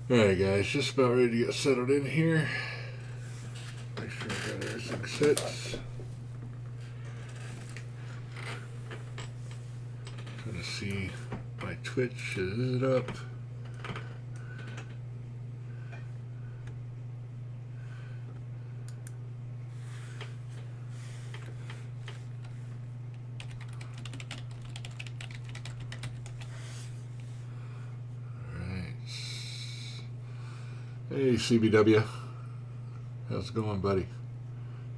Alright guys, just about ready to get settled in here. Make sure I got everything set. Trying to see my Twitch, is it up? Hey CBW, how's it going, buddy?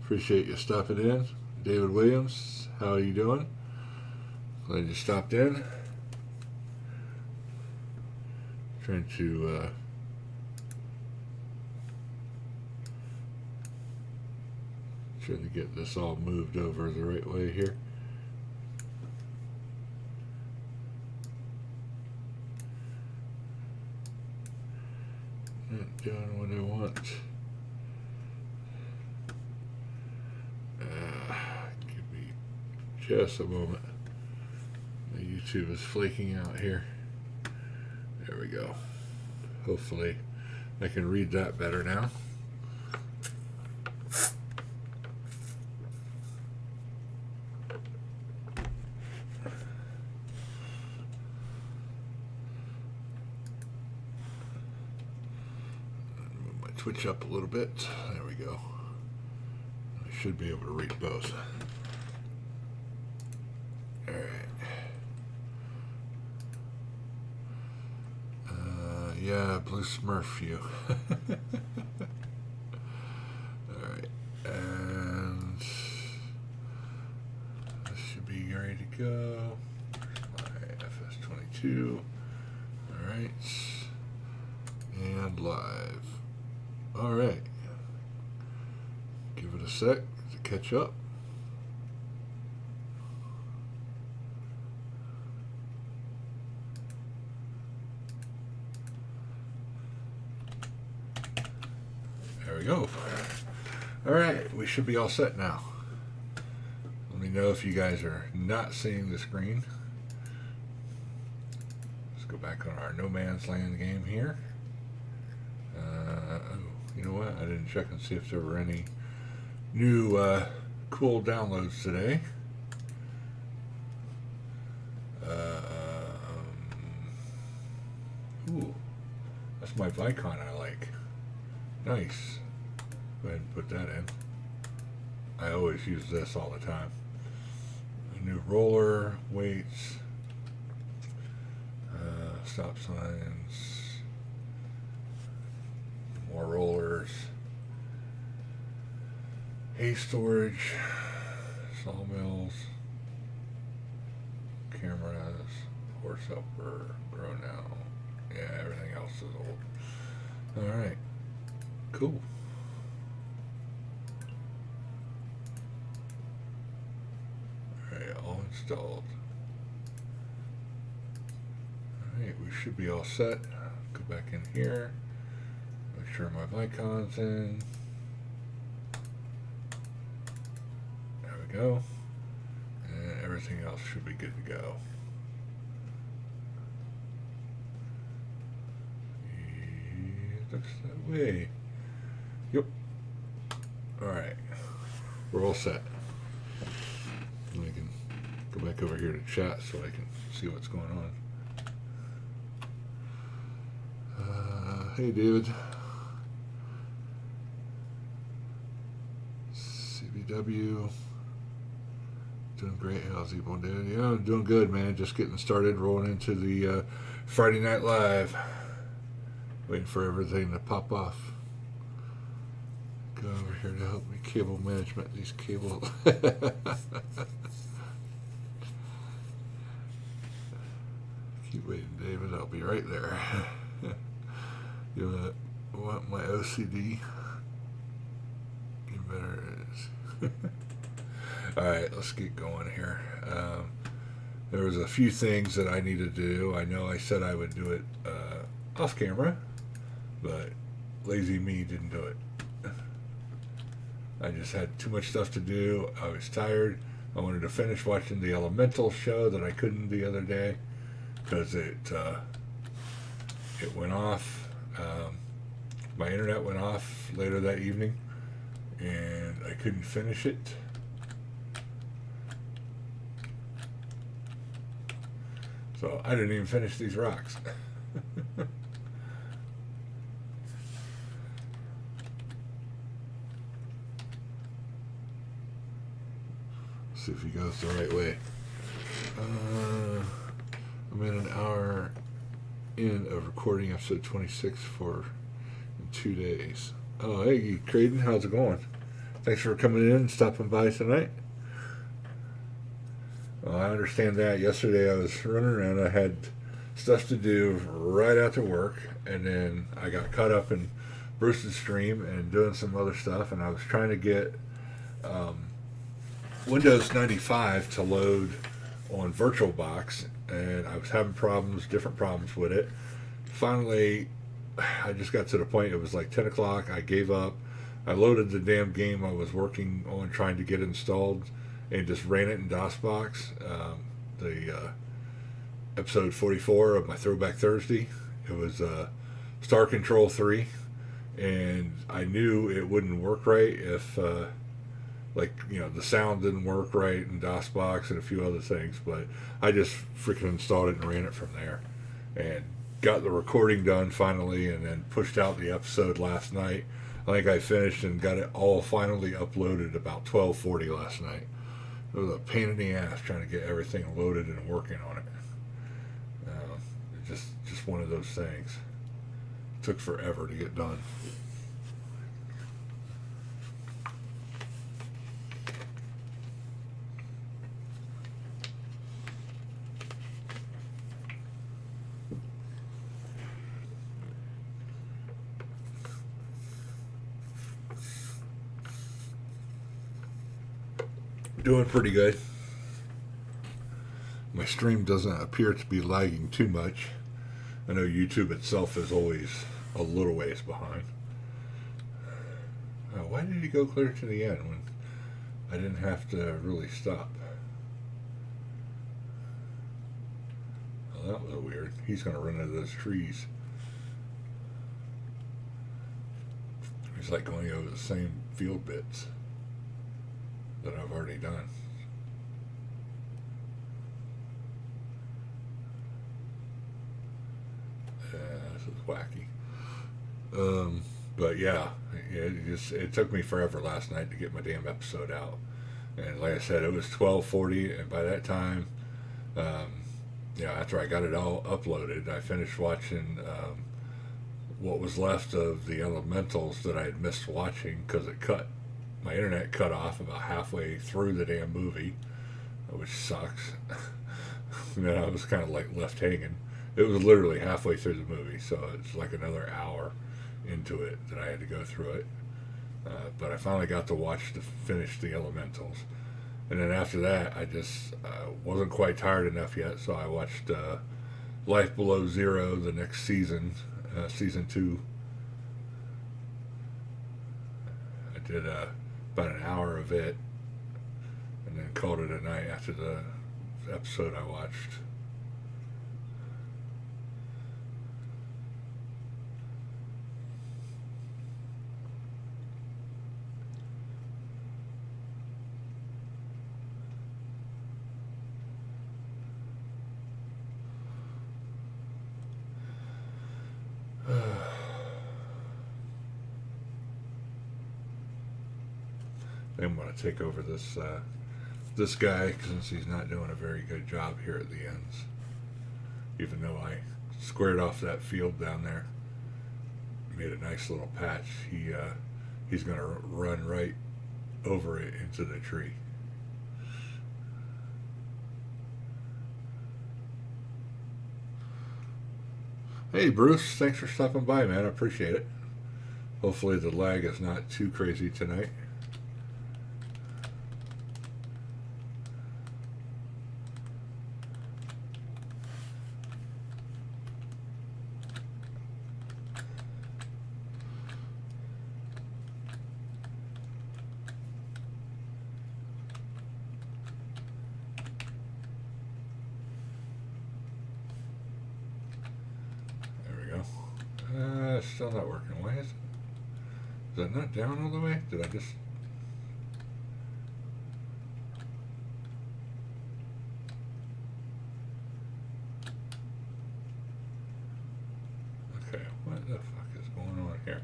Appreciate you stopping in. David Williams, how are you doing? Glad you stopped in. Trying to get this all moved over the right way here. Not doing what I want. Give me just a moment. My YouTube is flaking out here. There we go. Hopefully I can read that better now. Switch up a little bit. There we go. I should be able to read both. Alright. Yeah, Blue Smurf you. Alright. And this should be ready to go. There's my FS22. Alright. And live. Alright, give it a sec to catch up. There we go. Alright, we should be all set now. Let me know if you guys are not seeing the screen. Let's go back on our No Man's Land game here. You know what? I didn't check and see if there were any new cool downloads today. Ooh, that's my Vicon I like. Nice. Go ahead and put that in. I always use this all the time. A new roller, weights, stop signs. More rollers, hay storage, sawmills, cameras, horse helper, grow now. Yeah, everything else is old. Alright, cool. Alright, all installed. Alright, we should be all set. Go back in here. Make sure my Vicon's in. There we go. And everything else should be good to go. It looks that way. Yep. Alright. We're all set. And I can go back over here to chat so I can see what's going on. Hey David. CBW. Doing great. How's you doing? Yeah, I'm doing good, man. Just getting started, rolling into the Friday Night Live. Waiting for everything to pop off. Go over here to help me cable management. These cable. Keep waiting, David. I'll be right there. You want my OCD? You better is. Alright, let's get going here. There was a few things that I needed to do. I know I said I would do it off camera, but lazy me didn't do it. I just had too much stuff to do. I was tired. I wanted to finish watching the Elemental show that I couldn't the other day because it went off. My internet went off later that evening, and I couldn't finish it. So I didn't even finish these rocks. See if he goes the right way. I'm in an hour in of recording episode 26 for in 2 days. Oh, hey, Creighton, how's it going? Thanks for coming in and stopping by tonight. Well, I understand that. Yesterday I was running around. I had stuff to do right after work, and then I got caught up in Bruce's stream and doing some other stuff, and I was trying to get Windows 95 to load on VirtualBox, and I was having different problems with it. Finally, I just got to the point, it was like 10 o'clock, I gave up. I loaded the damn game I was working on trying to get installed and just ran it in DOSBox. The episode 44 of my Throwback Thursday, it was Star Control 3, and I knew it wouldn't work right if the sound didn't work right in DOSBox and a few other things, but I just freaking installed it and ran it from there and got the recording done finally, and then pushed out the episode last night. I think I finished and got it all finally uploaded about 12:40 last night. It was a pain in the ass trying to get everything loaded and working on it. Just one of those things. It took forever to get done. Doing pretty good. My stream doesn't appear to be lagging too much. I know YouTube itself is always a little ways behind. Why did he go clear to the end when I didn't have to really stop? Well, that was weird. He's going to run into those trees. He's like going over the same field bits that I've already done. This is wacky. But yeah, it took me forever last night to get my damn episode out. And like I said, it was 12:40, and by that time, after I got it all uploaded, I finished watching what was left of the Elementals that I had missed watching because my internet cut off about halfway through the damn movie, which sucks. And then I was kind of like left hanging. It was literally halfway through the movie, so it's like another hour into it that I had to go through it. But I finally got to finish the Elementals. And then after that, I just wasn't quite tired enough yet, so I watched Life Below Zero, the next season, season 2. I did about an hour of it, and then called it a night after the episode I watched. I'm going to take over this guy since he's not doing a very good job here at the ends. Even though I squared off that field down there, made a nice little patch, he's going to run right over it into the tree. Hey Bruce, thanks for stopping by, man. I appreciate it. Hopefully the lag is not too crazy tonight. Still not working. Why is it? Is that not down all the way? Did I just... Okay, what the fuck is going on here?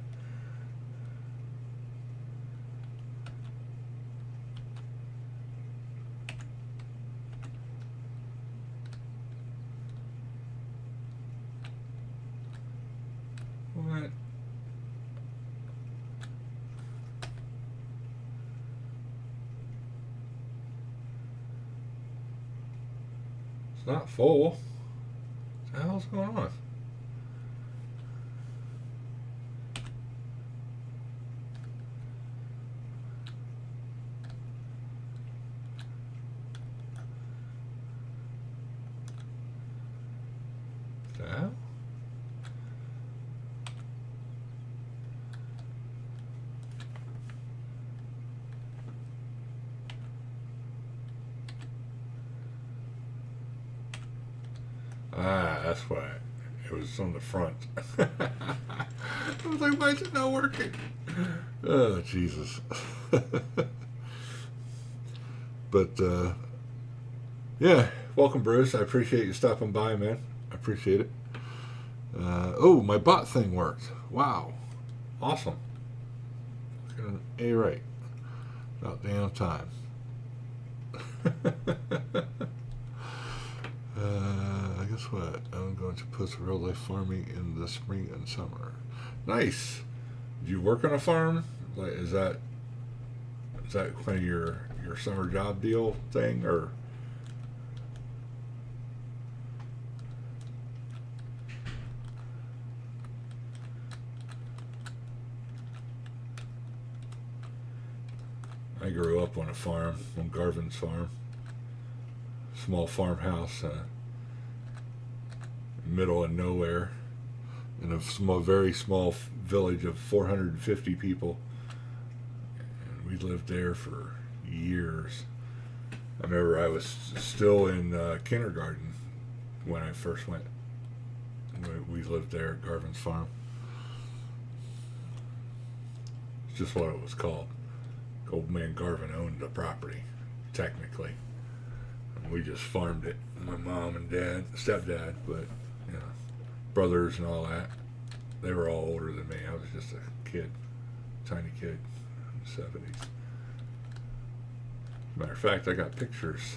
What? It's not full. What the hell's going on? What the hell? Ah, that's why it was on the front. I was like, why is it not working? Oh, Jesus. But, yeah, welcome, Bruce. I appreciate you stopping by, man. I appreciate it. Oh, my bot thing worked. Wow. Awesome. Got an A right. About damn time. Guess what? I'm going to post real life farming in the spring and summer. Nice. Do you work on a farm? Like, is that kind of your summer job deal thing, or? I grew up on a farm, on Garvin's farm. Small farmhouse. Middle of nowhere, in a small, very small village of 450 people, and we lived there for years. I remember I was still in kindergarten when I first went. We lived there at Garvin's farm. It's just what it was called. Old man Garvin owned the property, technically. And we just farmed it. My mom and dad, stepdad, but you know, brothers and all that, they were all older than me. I was just a kid, tiny kid in the 70s. Matter of fact, I got pictures.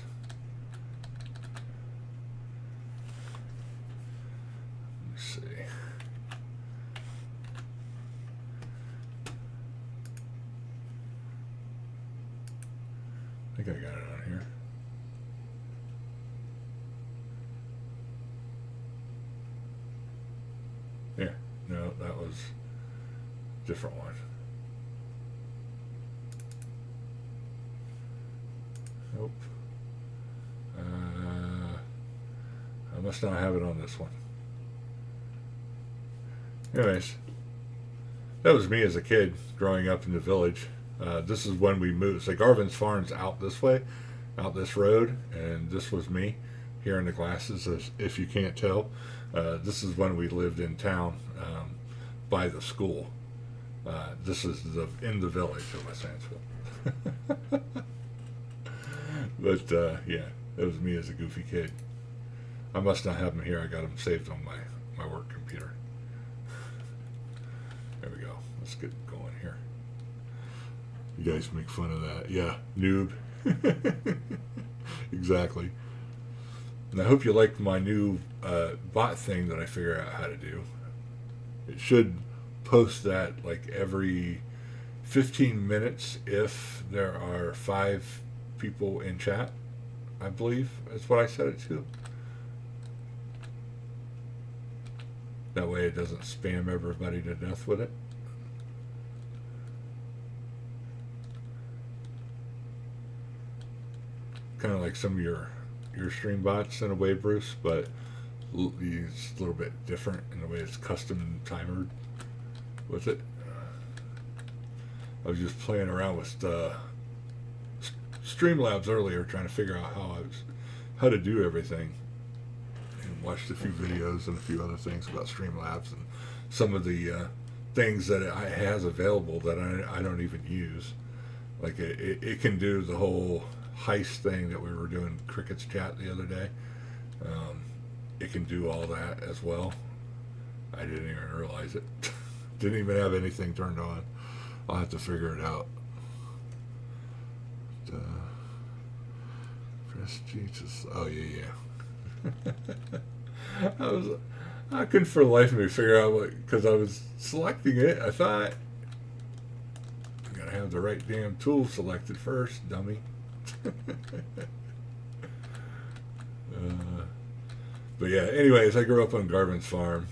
Let me see. I think I got it on here. Yeah, no, that was a different one. Nope. I must not have it on this one. Anyways, that was me as a kid growing up in the village. This is when we moved. So Garvin's farm's out this way, out this road, and this was me here in the glasses, if you can't tell. This is when we lived in town by the school. This is in the village of West Hansville. But yeah, it was me as a goofy kid. I must not have them here. I got them saved on my work computer. There we go. Let's get going here. You guys make fun of that. Yeah, noob. Exactly. And I hope you like my new bot thing that I figure out how to do. It should post that like every 15 minutes if there are 5 people in chat, I believe. That's what I set it to. That way it doesn't spam everybody to death with it. Kind of like some of your stream bots in a way, Bruce, but it's a little bit different in the way it's custom timered with it. I was just playing around with Streamlabs earlier, trying to figure out how to do everything. And watched a few videos and a few other things about Streamlabs and some of the things that it has available that I don't even use. Like it can do the whole heist thing that we were doing Cricket's chat the other day. It can do all that as well. I didn't even realize it. Didn't even have anything turned on. I'll have to figure it out. Press G to... Oh, yeah. I couldn't for the life of me figure out what... Because I was selecting it. I thought... I gotta have the right damn tool selected first, dummy. But yeah, anyways, I grew up on Garvin's farm.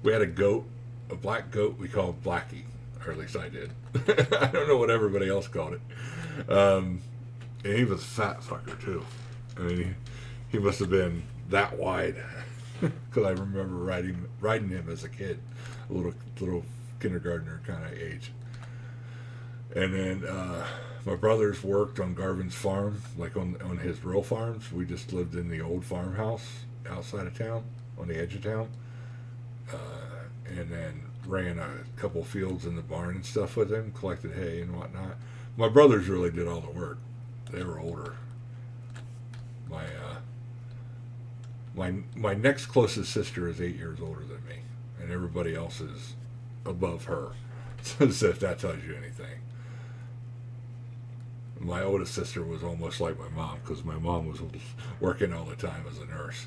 We had a goat, a black goat we called Blackie, or at least I did. I don't know what everybody else called it. And he was a fat fucker too. I mean, he must have been that wide, because I remember riding him as a kid, a little kindergartner kind of age. And then my brothers worked on Garvin's farm, like on his real farms. We just lived in the old farmhouse outside of town, on the edge of town. And then ran a couple fields in the barn and stuff with him, collected hay and whatnot. My brothers really did all the work. They were older. My next closest sister is 8 years older than me, and everybody else is above her. So if that tells you anything. My oldest sister was almost like my mom, because my mom was working all the time as a nurse.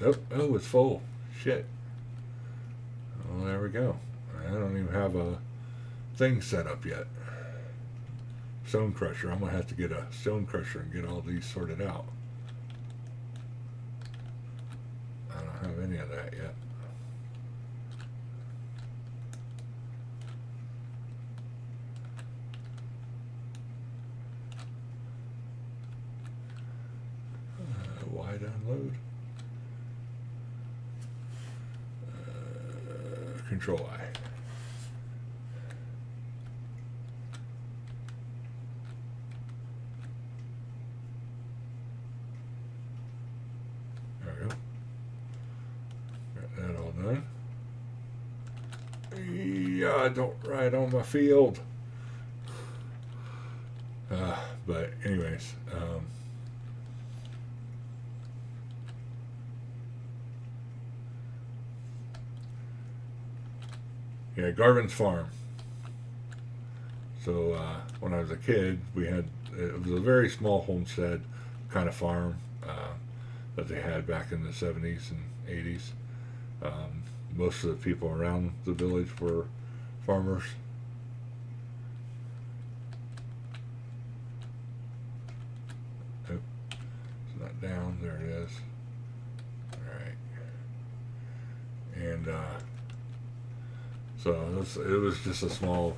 Oh, it's full. Shit. Well, there we go. I don't even have a thing set up yet. Stone crusher. I'm going to have to get a stone crusher and get all these sorted out. I don't have any of that yet. Wide unload. Control I. There we go. Got that all done. Yeah, don't ride on my field. But anyways, yeah, Garvin's farm. So when I was a kid, it was a very small homestead kind of farm that they had back in the 70s and 80s. Most of the people around the village were farmers. Oh, it's not down. There it is. All right. And so it was just a small,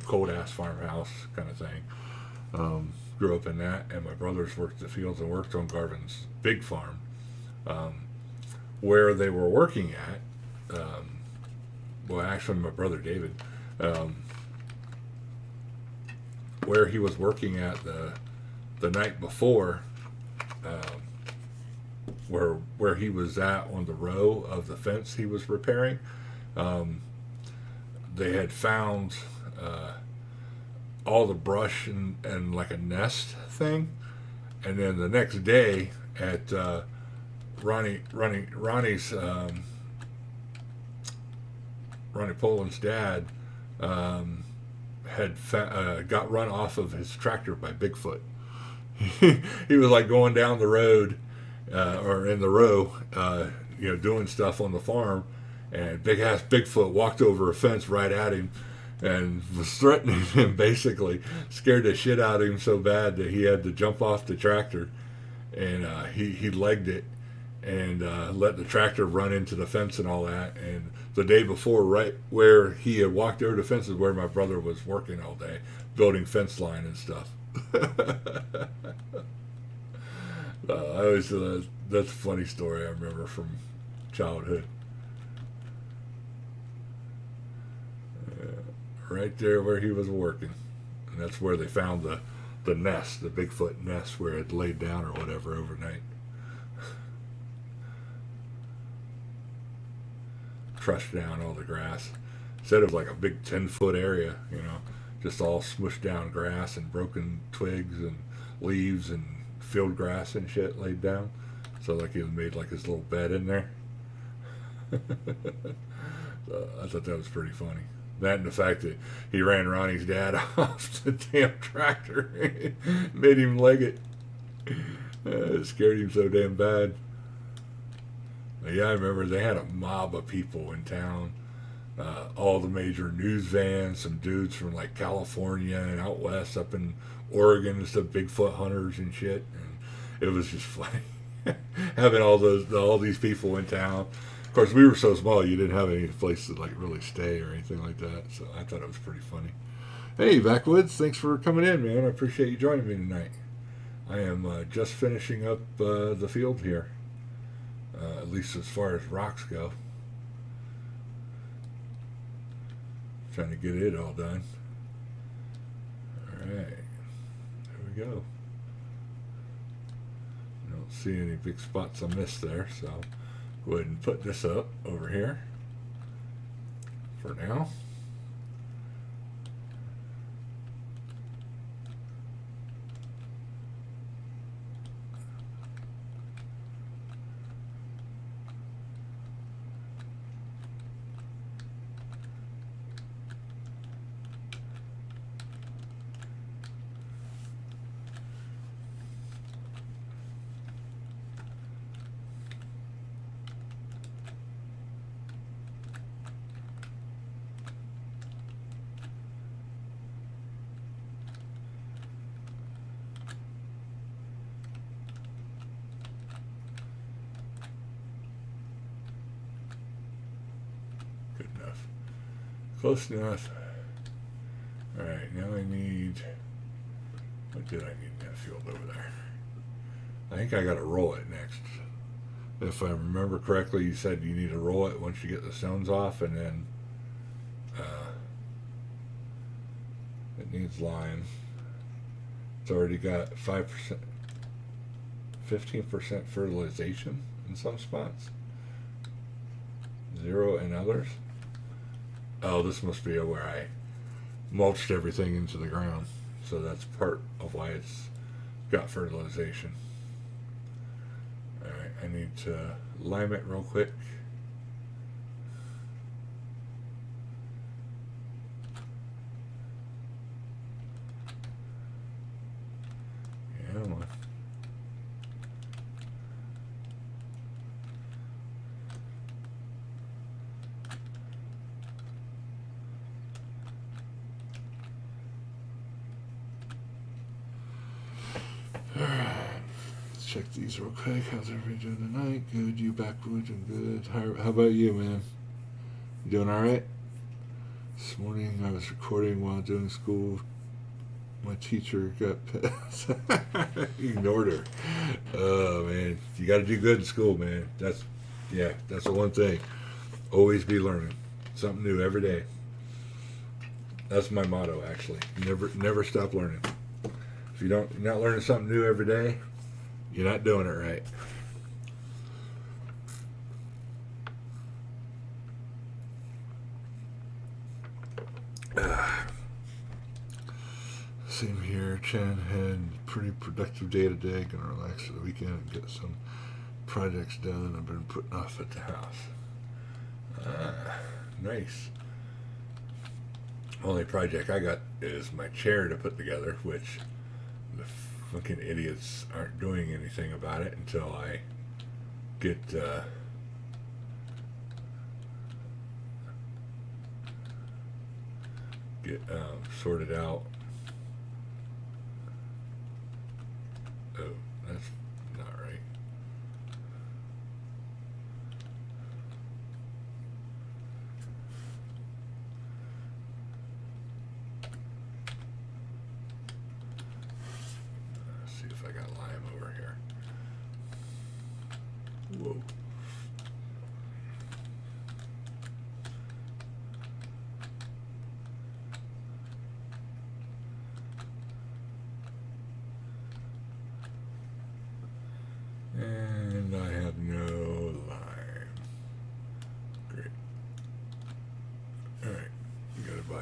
cold ass farmhouse kind of thing. Grew up in that, and my brothers worked the fields and worked on Garvin's big farm. Where they were working at, well, actually, my brother David, where he was working at the night before, where he was at on the row of the fence he was repairing. They had found all the brush and like a nest thing, and then the next day at Ronnie Poland's dad had got run off of his tractor by Bigfoot. He was like going down the road or in the row, doing stuff on the farm. And big ass Bigfoot walked over a fence right at him and was threatening him, basically. Scared the shit out of him so bad that he had to jump off the tractor. And he legged it and let the tractor run into the fence and all that. And the day before, right where he had walked over the fence is where my brother was working all day, building fence line and stuff. That's a funny story I remember from childhood. Right there where he was working, and that's where they found the nest, the Bigfoot nest, where it laid down or whatever overnight. crushed down all the grass. Instead of like a big 10-foot area, you know, just all smushed down grass and broken twigs and leaves and field grass and shit laid down. So like he made like his little bed in there. So I thought that was pretty funny. That and the fact that he ran Ronnie's dad off the damn tractor, made him leg it. It scared him so damn bad. But yeah, I remember they had a mob of people in town. All the major news vans, some dudes from like California and out west, up in Oregon, and stuff, Bigfoot hunters and shit. And it was just funny having all these people in town. Of course, we were so small, you didn't have any place to like really stay or anything like that. So I thought it was pretty funny. Hey, Backwoods, thanks for coming in, man. I appreciate you joining me tonight. I am just finishing up the field here, at least as far as rocks go. Trying to get it all done. All right, there we go. I don't see any big spots I missed there, so go ahead and put this up over here for now. Good enough. Close enough. Alright, now I need... What did I need in that field over there? I think I gotta roll it next. If I remember correctly, you said you need to roll it once you get the stones off, and then it needs lime. It's already got 5%, 15% fertilization in some spots. 0 in others. Oh, this must be where I mulched everything into the ground. So that's part of why it's got fertilization. Alright, I need to lime it real quick. Yeah, come on. Check these real quick. How's everybody doing tonight? Good. You Backwoods and good. How about you, man? You doing all right? This morning I was recording while doing school. My teacher got pissed. Ignored her. Oh man, you got to do good in school, man. That's the one thing. Always be learning something new every day. That's my motto, actually. Never stop learning. If you're not learning something new every day, you're not doing it right. Same here. Chan had a pretty productive day today. Gonna relax for the weekend and get some projects done I've been putting off at the house. Nice. Only project I got is my chair to put together, which the fucking idiots aren't doing anything about it until I get sorted out. Oh, that's not right. Let's see if I got lime over here. Whoa.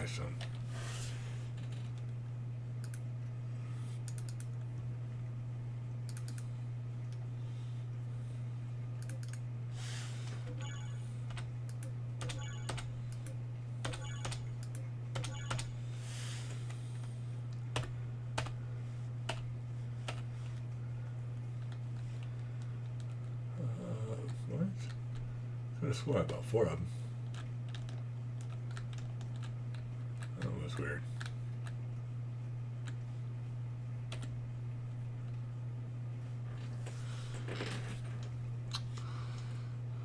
buy some. What? I swore about 4 of them. That was weird.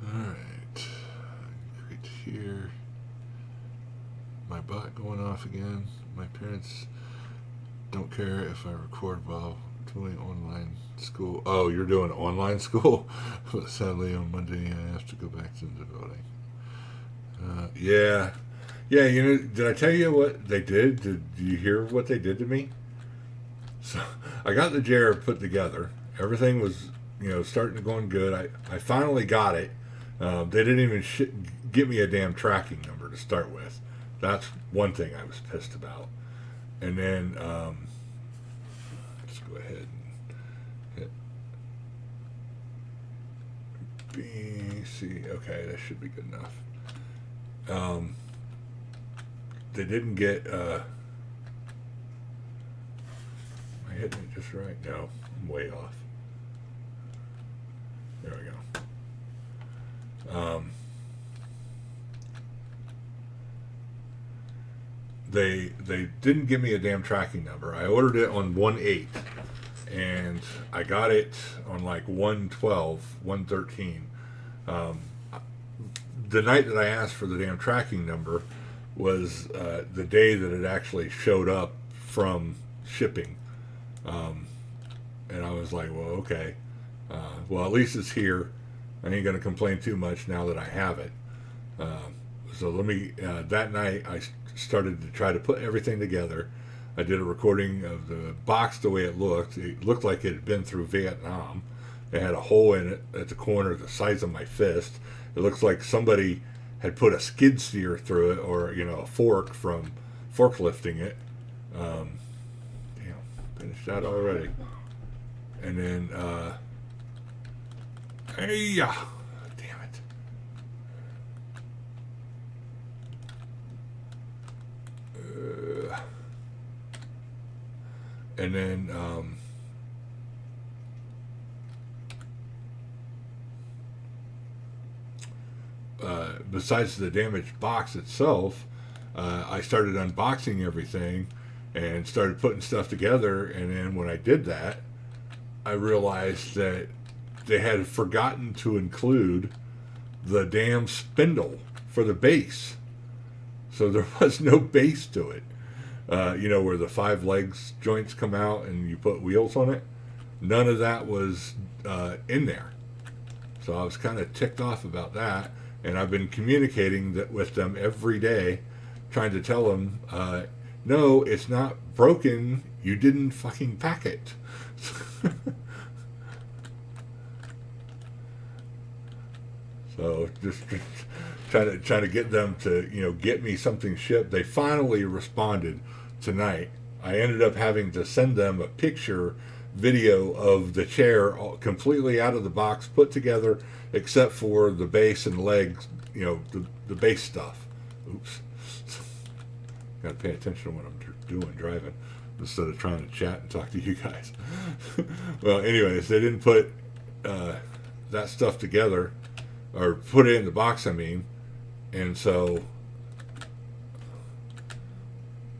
Alright. Right here. My bot going off again. My parents don't care if I record while doing online school. Oh, you're doing online school? But sadly, on Monday, I have to go back to the voting. Yeah. Yeah, you know, did I tell you what they did? Did you hear what they did to me? So, I got the chair put together. Everything was, you know, starting to going good. I finally got it. They didn't even get me a damn tracking number to start with. That's one thing I was pissed about. And then, let's go ahead and hit B, C. Okay, that should be good enough. They didn't get, am I hitting it just right? No, I'm way off. There we go. They didn't give me a damn tracking number. I ordered it on 1/8, and I got it on like 1/12, 1/13. The night that I asked for the damn tracking number was the day that it actually showed up from shipping. And I was like, well, okay. Well, at least it's here. I ain't going to complain too much now that I have it. So let me, that night I started to try to put everything together. I did a recording of the box the way it looked. It looked like it had been through Vietnam. It had a hole in it at the corner the size of my fist. It looks like somebody had put a skid steer through it, or, you know, a fork from forklifting it. Damn, finished that already. And then, hey, damn it. And then, besides the damaged box itself, I started unboxing everything and started putting stuff together. And then when I did that, I realized that they had forgotten to include the damn spindle for the base. So there was no base to it. You know, where the 5 legs joints come out and you put wheels on it. None of that was in there. So I was kind of ticked off about that. And I've been communicating that with them every day, trying to tell them, no, it's not broken. You didn't fucking pack it. So just trying to get them to, you know, get me something shipped. They finally responded tonight. I ended up having to send them a video of the chair completely out of the box, put together, except for the base and legs, you know, the base stuff. Oops. Got to pay attention to what I'm doing driving instead of trying to chat and talk to you guys. Well, anyways, they didn't put that stuff together, or put it in the box, I mean. And so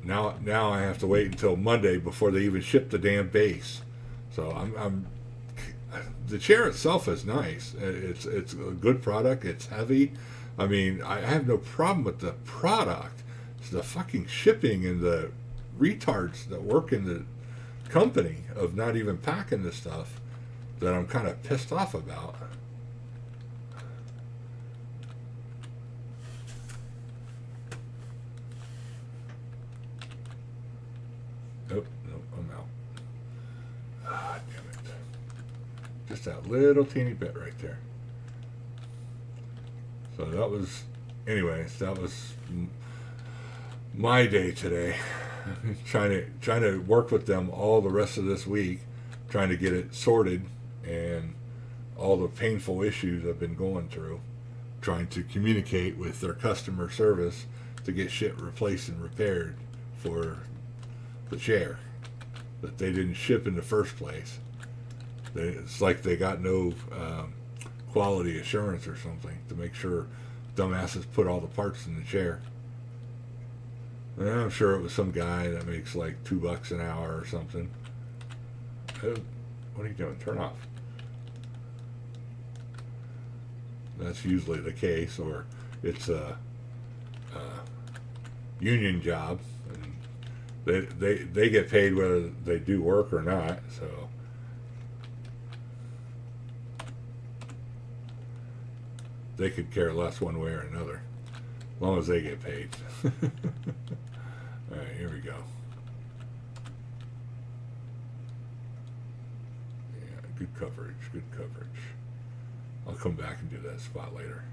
now I have to wait until Monday before they even ship the damn base. So I'm the chair itself is nice. It's a good product. It's heavy. I mean, I have no problem with the product. It's the fucking shipping and the retards that work in the company of not even packing this stuff that I'm kind of pissed off about. Nope, I'm out. Ah, damn it. Just that little teeny bit right there. So that was, anyways, that was my day today. trying to work with them all the rest of this week, trying to get it sorted, and all the painful issues I've been going through, trying to communicate with their customer service to get shit replaced and repaired for the chair that they didn't ship in the first place. It's like they got no quality assurance or something to make sure dumbasses put all the parts in the chair. And I'm sure it was some guy that makes like $2 an hour or something. What are you doing? Turn off. That's usually the case, or it's a union job, and they get paid whether they do work or not. So they could care less one way or another, as long as they get paid. All right, here we go. Yeah, good coverage, good coverage. I'll come back and do that spot later.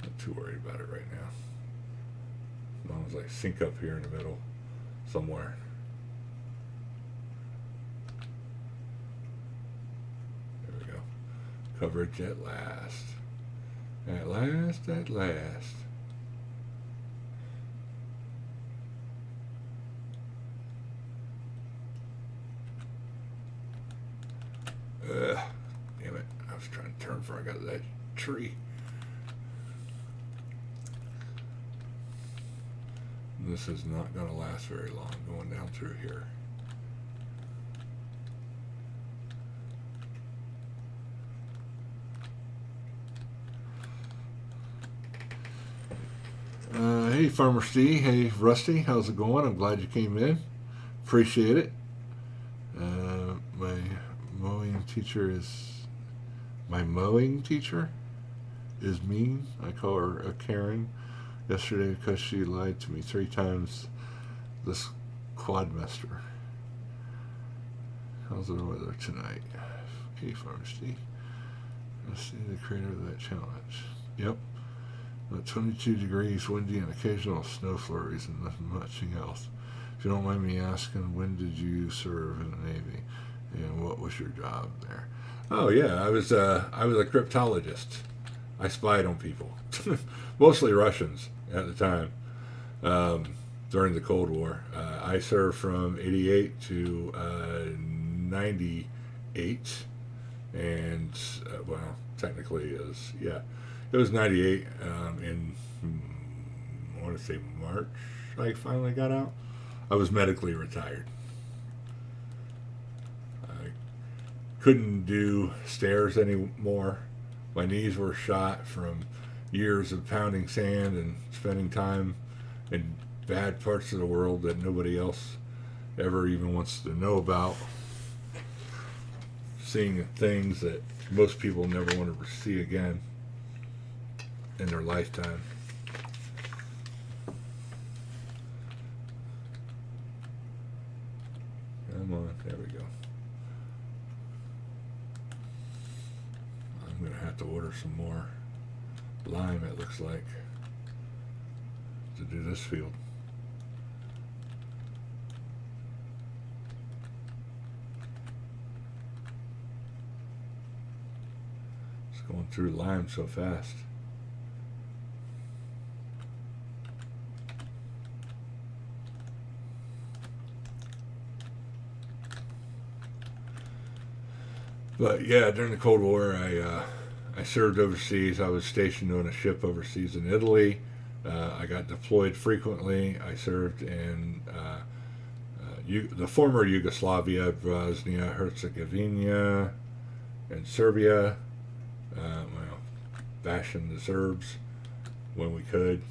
Not too worried about it right now. As long as I sync up here in the middle somewhere. There we go. Coverage at last. At last, at last. Damn it. I was trying to turn before I got to that tree. This is not going to last very long going down through here. Hey, Farmer Steve. Hey, Rusty. How's it going? I'm glad you came in. Appreciate it. My mowing teacher is mean. I call her a Karen yesterday because she lied to me 3 times this quadmester. How's the weather tonight? Hey, Farmer Steve. Let's see the creator of that challenge. Yep. 22 degrees, windy, and occasional snow flurries, and nothing much else. If you don't mind me asking, when did you serve in the Navy, and what was your job there? Oh yeah, I was a cryptologist. I spied on people, mostly Russians at the time. During the Cold War, I served from '88 to '98, and well, technically it was '98 in I want to say March. I finally got out. I was medically retired. I couldn't do stairs anymore. My knees were shot from years of pounding sand and spending time in bad parts of the world that nobody else ever even wants to know about. Seeing things that most people never want to see again in their lifetime. Come on, there we go. I'm gonna have to order some more lime, it looks like, to do this field. It's going through lime so fast. But yeah, during the Cold War, I served overseas. I was stationed on a ship overseas in Italy. I got deployed frequently. I served in the former Yugoslavia, Bosnia, Herzegovina, and Serbia. Well, bashing the Serbs when we could.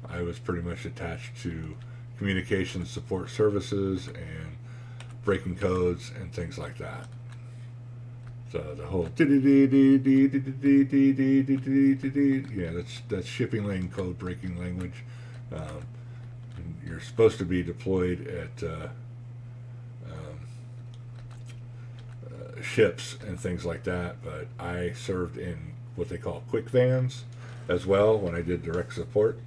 I was pretty much attached to communications support services and breaking codes and things like that. So the whole yeah, that's shipping lane code breaking language. You're supposed to be deployed at ships and things like that, but I served in what they call quick vans as well when I did direct support.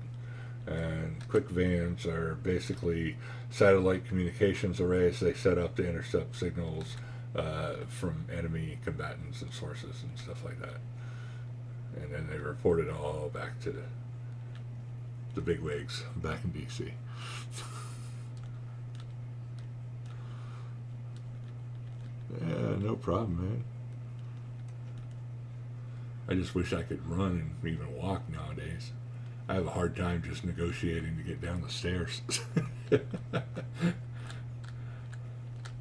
And quick vans are basically satellite communications arrays they set up to intercept signals from enemy combatants and sources and stuff like that. And then they report it all back to the big wigs back in DC. Yeah, no problem, man. I just wish I could run and even walk nowadays. I have a hard time just negotiating to get down the stairs.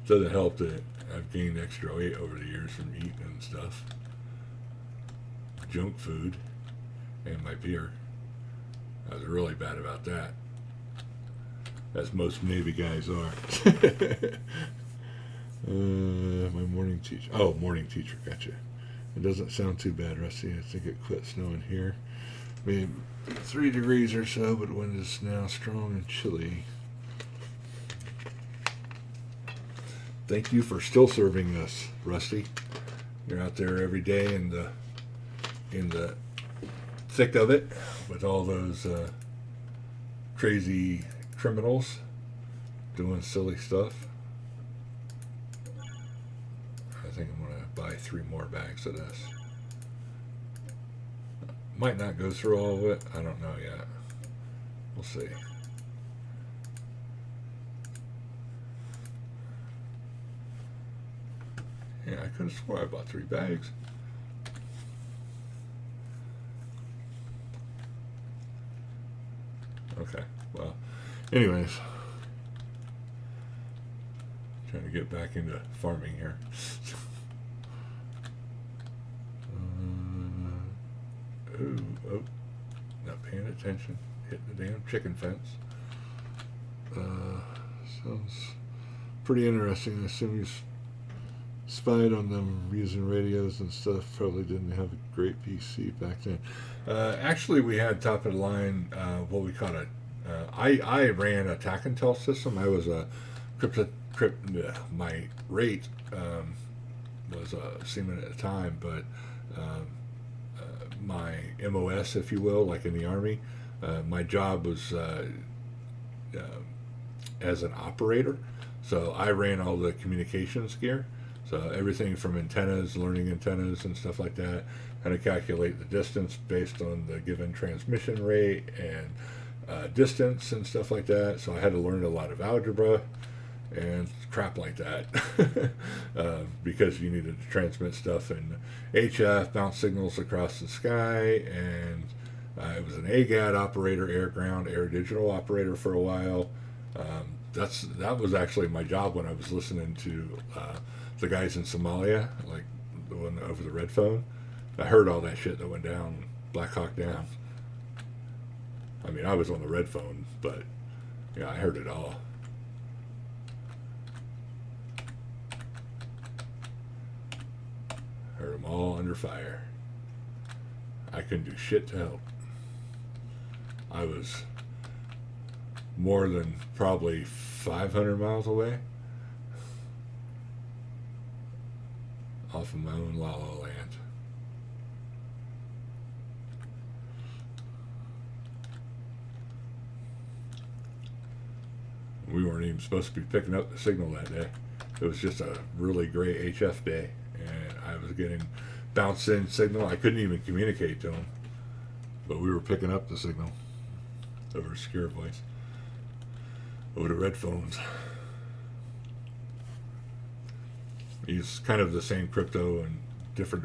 Doesn't help that I've gained extra weight over the years from eating and stuff. Junk food and my beer. I was really bad about that. As most Navy guys are. My morning teacher. Oh, morning teacher, gotcha. It doesn't sound too bad, Rusty. I think it quit snowing here. Maybe 3 degrees or so, but the wind is now strong and chilly. Thank you for still serving us, Rusty. You're out there every day in the thick of it with all those crazy criminals doing silly stuff. I think I'm going to buy 3 more bags of this. Might not go through all of it. I don't know yet. We'll see. Yeah, I could have swore I bought 3 bags. Okay, well, anyways. Trying to get back into farming here. Oh, not paying attention. Hitting the damn chicken fence. Sounds pretty interesting. I assume you spied on them using radios and stuff. Probably didn't have a great PC back then. Actually, we had top of the line, what we call I ran a TAC Intel system. I was a my rate was a seaman at the time, but my MOS, if you will, like in the Army, my job was as an operator. So I ran all the communications gear. So everything from antennas, learning antennas and stuff like that, how to calculate the distance based on the given transmission rate and distance and stuff like that. So I had to learn a lot of algebra and crap like that because you needed to transmit stuff in HF, bounce signals across the sky, and I was an AGAT operator, air ground, air digital operator for a while. That was actually my job when I was listening to the guys in Somalia, like the one over the red phone. I heard all that shit that went down, Black Hawk Down. I mean, I was on the red phone, but yeah, I heard it all. Heard them all under fire. I couldn't do shit to help. I was more than probably 500 miles away off of my own La La Land. We weren't even supposed to be picking up the signal that day. It was just a really great HF day, and I was getting bounced in signal. I couldn't even communicate to them, but we were picking up the signal over secure voice, over the red phones. It's kind of the same crypto in different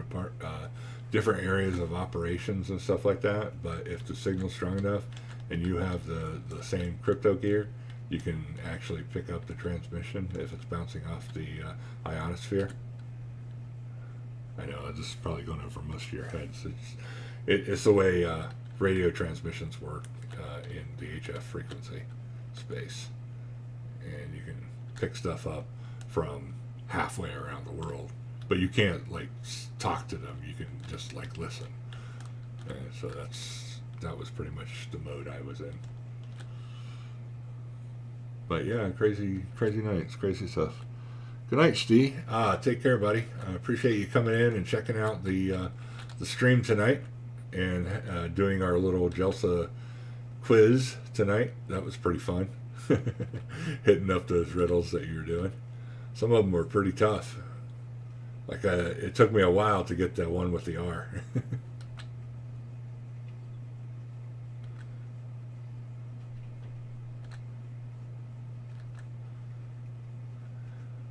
different areas of operations and stuff like that. But if the signal's strong enough and you have the same crypto gear, you can actually pick up the transmission if it's bouncing off the ionosphere. I know this is probably going over most of your heads. It's the way radio transmissions work in the HF frequency space, and you can pick stuff up from halfway around the world, but you can't like talk to them. You can just like listen. And so that was pretty much the mode I was in. But yeah, crazy nights, crazy stuff. Good night, Steve. Take care, buddy. I appreciate you coming in and checking out the stream tonight and doing our little Jelsa quiz tonight. That was pretty fun. Hitting up those riddles that you were doing. Some of them were pretty tough. Like it took me a while to get that one with the R.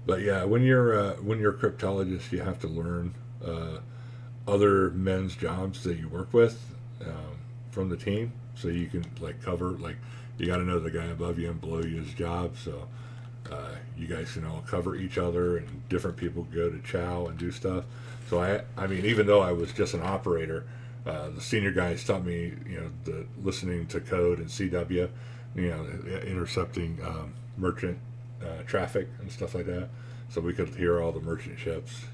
But yeah, when you're a cryptologist, you have to learn other men's jobs that you work with from the team, so you can like cover, like, you got to know the guy above you and below you's job, so you guys can all cover each other, and different people go to chow and do stuff. So I mean, even though I was just an operator, the senior guys taught me, the listening to code and CW, intercepting merchant traffic and stuff like that, so we could hear all the merchant ships,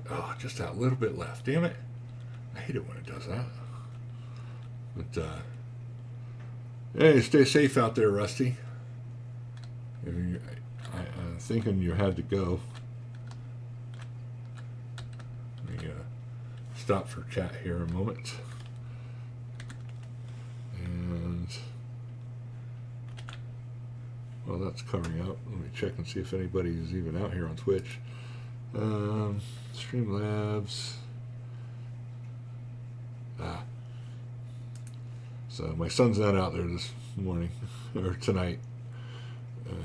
oh, just that little bit left. Damn it! I hate it when it does that. But hey, stay safe out there, Rusty. I'm thinking you had to go. Let me stop for chat here a moment. And well, that's coming up. Let me check and see if anybody is even out here on Twitch. Streamlabs. So my son's not out there this morning or tonight.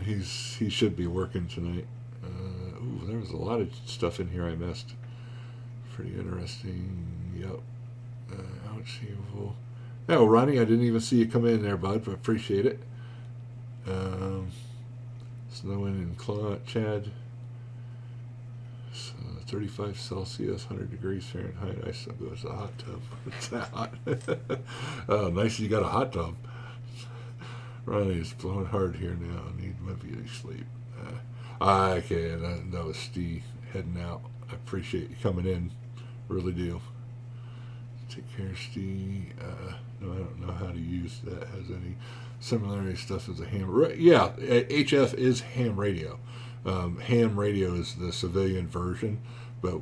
He should be working tonight. Ooh, there was a lot of stuff in here I missed. Pretty interesting. Yep. Ouch, evil. Oh, Ronnie, I didn't even see you come in there, bud, but appreciate it. Snowing in Chad. 35 Celsius, 100 degrees Fahrenheit. I still go to the hot tub. It's that hot. Oh, nice you got a hot tub. Ronnie's blowing hard here now. I need my beauty sleep. Okay, that was Steve heading out. I appreciate you coming in. Really do. Take care, Steve. No, I don't know how to use that. Has any similarity stuff as a ham? Yeah, HF is ham radio. Ham radio is the civilian version, but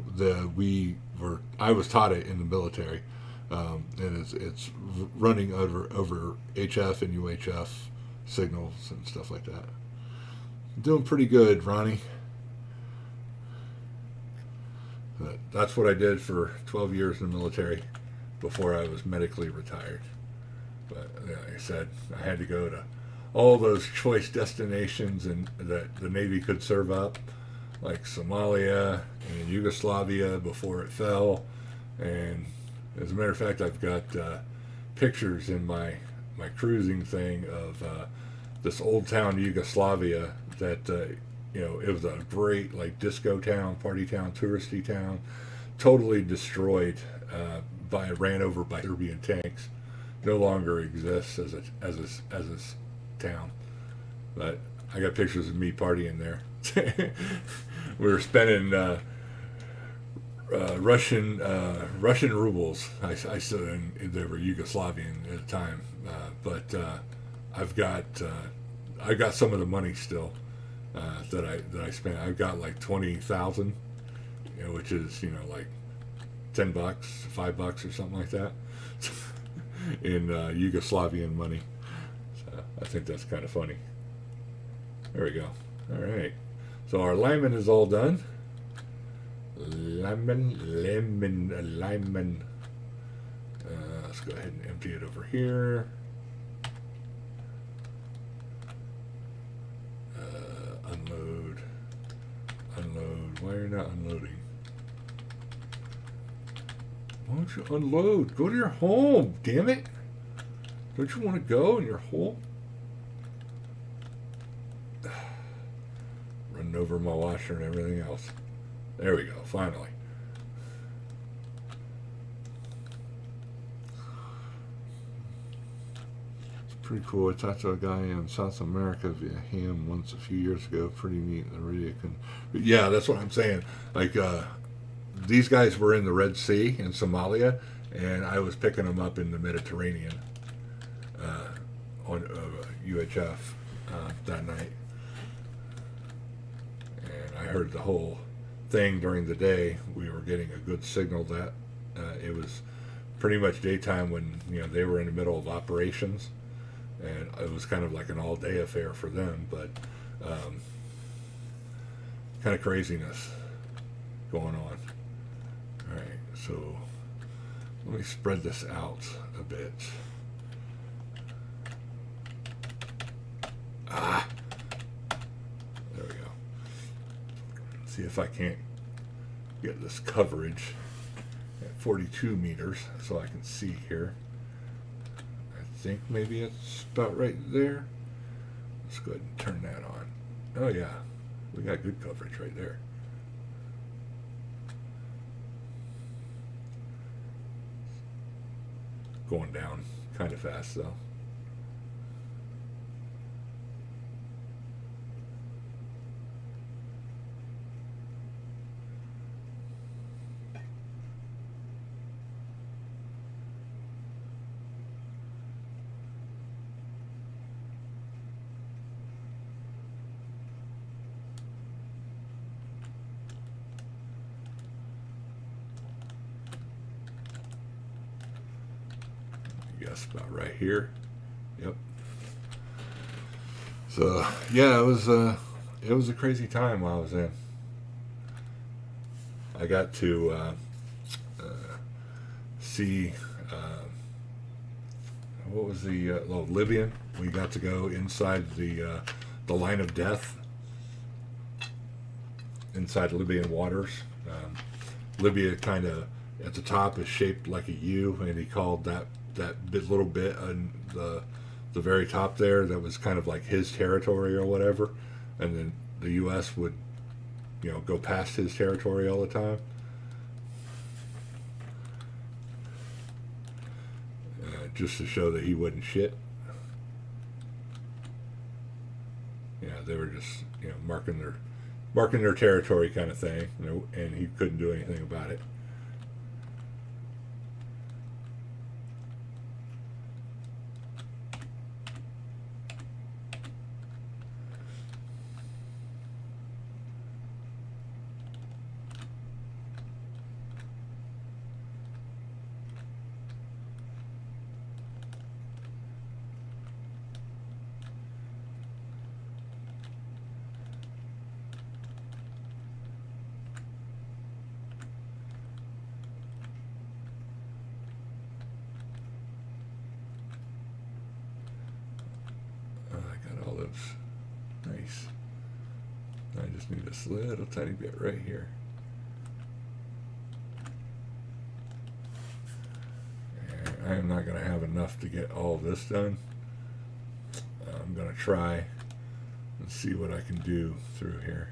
I was taught it in the military, and it's running over HF and UHF signals and stuff like that. Doing pretty good, Ronnie. That's what I did for 12 years in the military before I was medically retired. But like I said, I had to go to all those choice destinations and that the Navy could serve up, like Somalia and Yugoslavia before it fell. And as a matter of fact, I've got pictures in my cruising thing of this old town Yugoslavia that it was a great like disco town, party town, touristy town, totally destroyed ran over by Serbian tanks. No longer exists as a town. But I got pictures of me partying there. We were spending Russian rubles. I still they were Yugoslavian at the time, but I've got some of the money still that I spent. I've got like 20,000, which is like $10, $5 or something like that in Yugoslavian money. So I think that's kind of funny. There we go. All right. So our lineman is all done. Lineman. Let's go ahead and empty it over here. Unload. Why are you not unloading? Why don't you unload? Go to your home, damn it. Don't you want to go in your home? Running over my washer and everything else. There we go, finally. It's pretty cool. I talked to a guy in South America via ham once a few years ago. Pretty neat. Yeah, that's what I'm saying. Like, these guys were in the Red Sea in Somalia, and I was picking them up in the Mediterranean on UHF that night. I heard the whole thing during the day. We were getting a good signal that it was pretty much daytime when they were in the middle of operations, and it was kind of like an all-day affair for them. But kind of craziness going on. All right, so let me spread this out a bit. There we go. See if I can't get this coverage at 42 meters so I can see here. I think maybe it's about right there. Let's go ahead and turn that on. Oh yeah, we got good coverage right there. Going down kind of fast though. Yes, about right here. Yep. So yeah, it was a crazy time while I was in. I got to see what was the Libyan. We got to go inside the line of death, inside Libyan waters. Libya kind of at the top is shaped like a U, and he called that little bit on the very top there, that was kind of like his territory or whatever, and then the U.S. would go past his territory all the time. Just to show that he wouldn't shit. Yeah, they were just marking their territory kind of thing, and he couldn't do anything about it. Nice. I just need this little tiny bit right here. And I am not going to have enough to get all of this done. I'm going to try and see what I can do through here.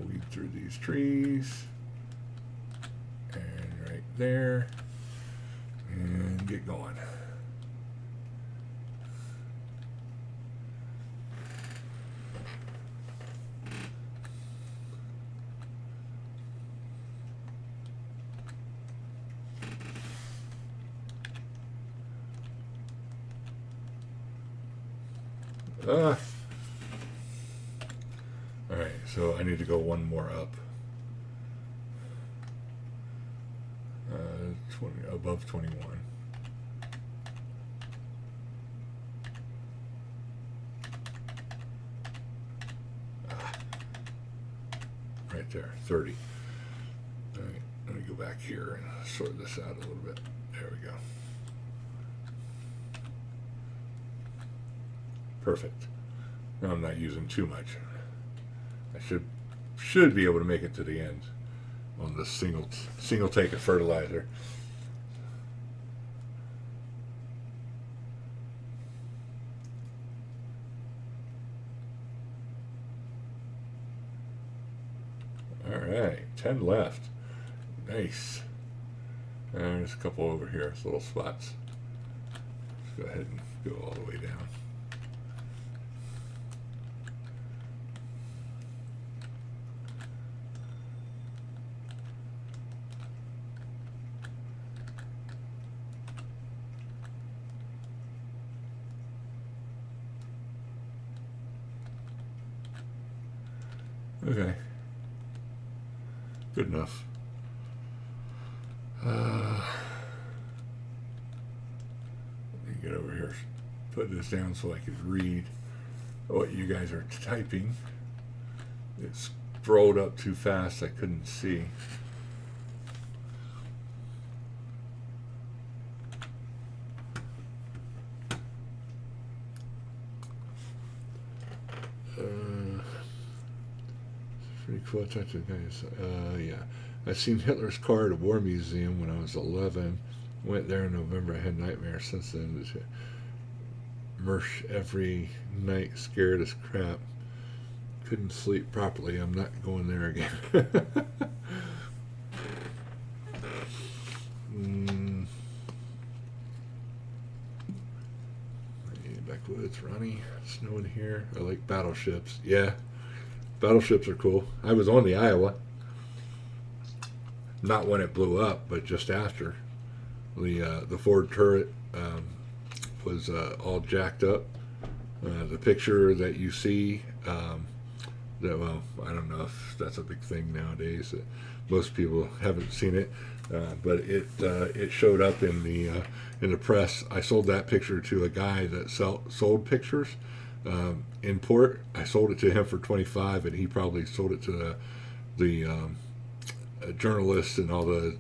Weed through these trees. And right there. And get going. Alright, so I need to go one more up. 20, above 21. Right there, 30. Alright, let me go back here and sort this out a little bit. There we go. Perfect. Now I'm not using too much. I should be able to make it to the end on the single take of fertilizer. All right, 10 left. Nice. There's a couple over here, little spots. Let's go ahead and go all the way down. Okay. Good enough. Let me get over here. Put this down so I can read what you guys are typing. It scrolled up too fast. I couldn't see. Pretty cool. I talked to the guys. Yeah. I've seen Hitler's car at a war museum when I was 11. Went there in November. I had nightmares since then. Mersh every night, scared as crap. Couldn't sleep properly. I'm not going there again. Backwoods, Ronnie. Snowing here. I like battleships. Yeah. Battleships are cool. I was on the Iowa. Not when it blew up, but just after. The Ford turret was all jacked up. The picture that you see, well, I don't know if that's a big thing nowadays. Most people haven't seen it, but it showed up in the press. I sold that picture to a guy that sold pictures. In port, I sold it to him for $25, and he probably sold it to the journalists and all the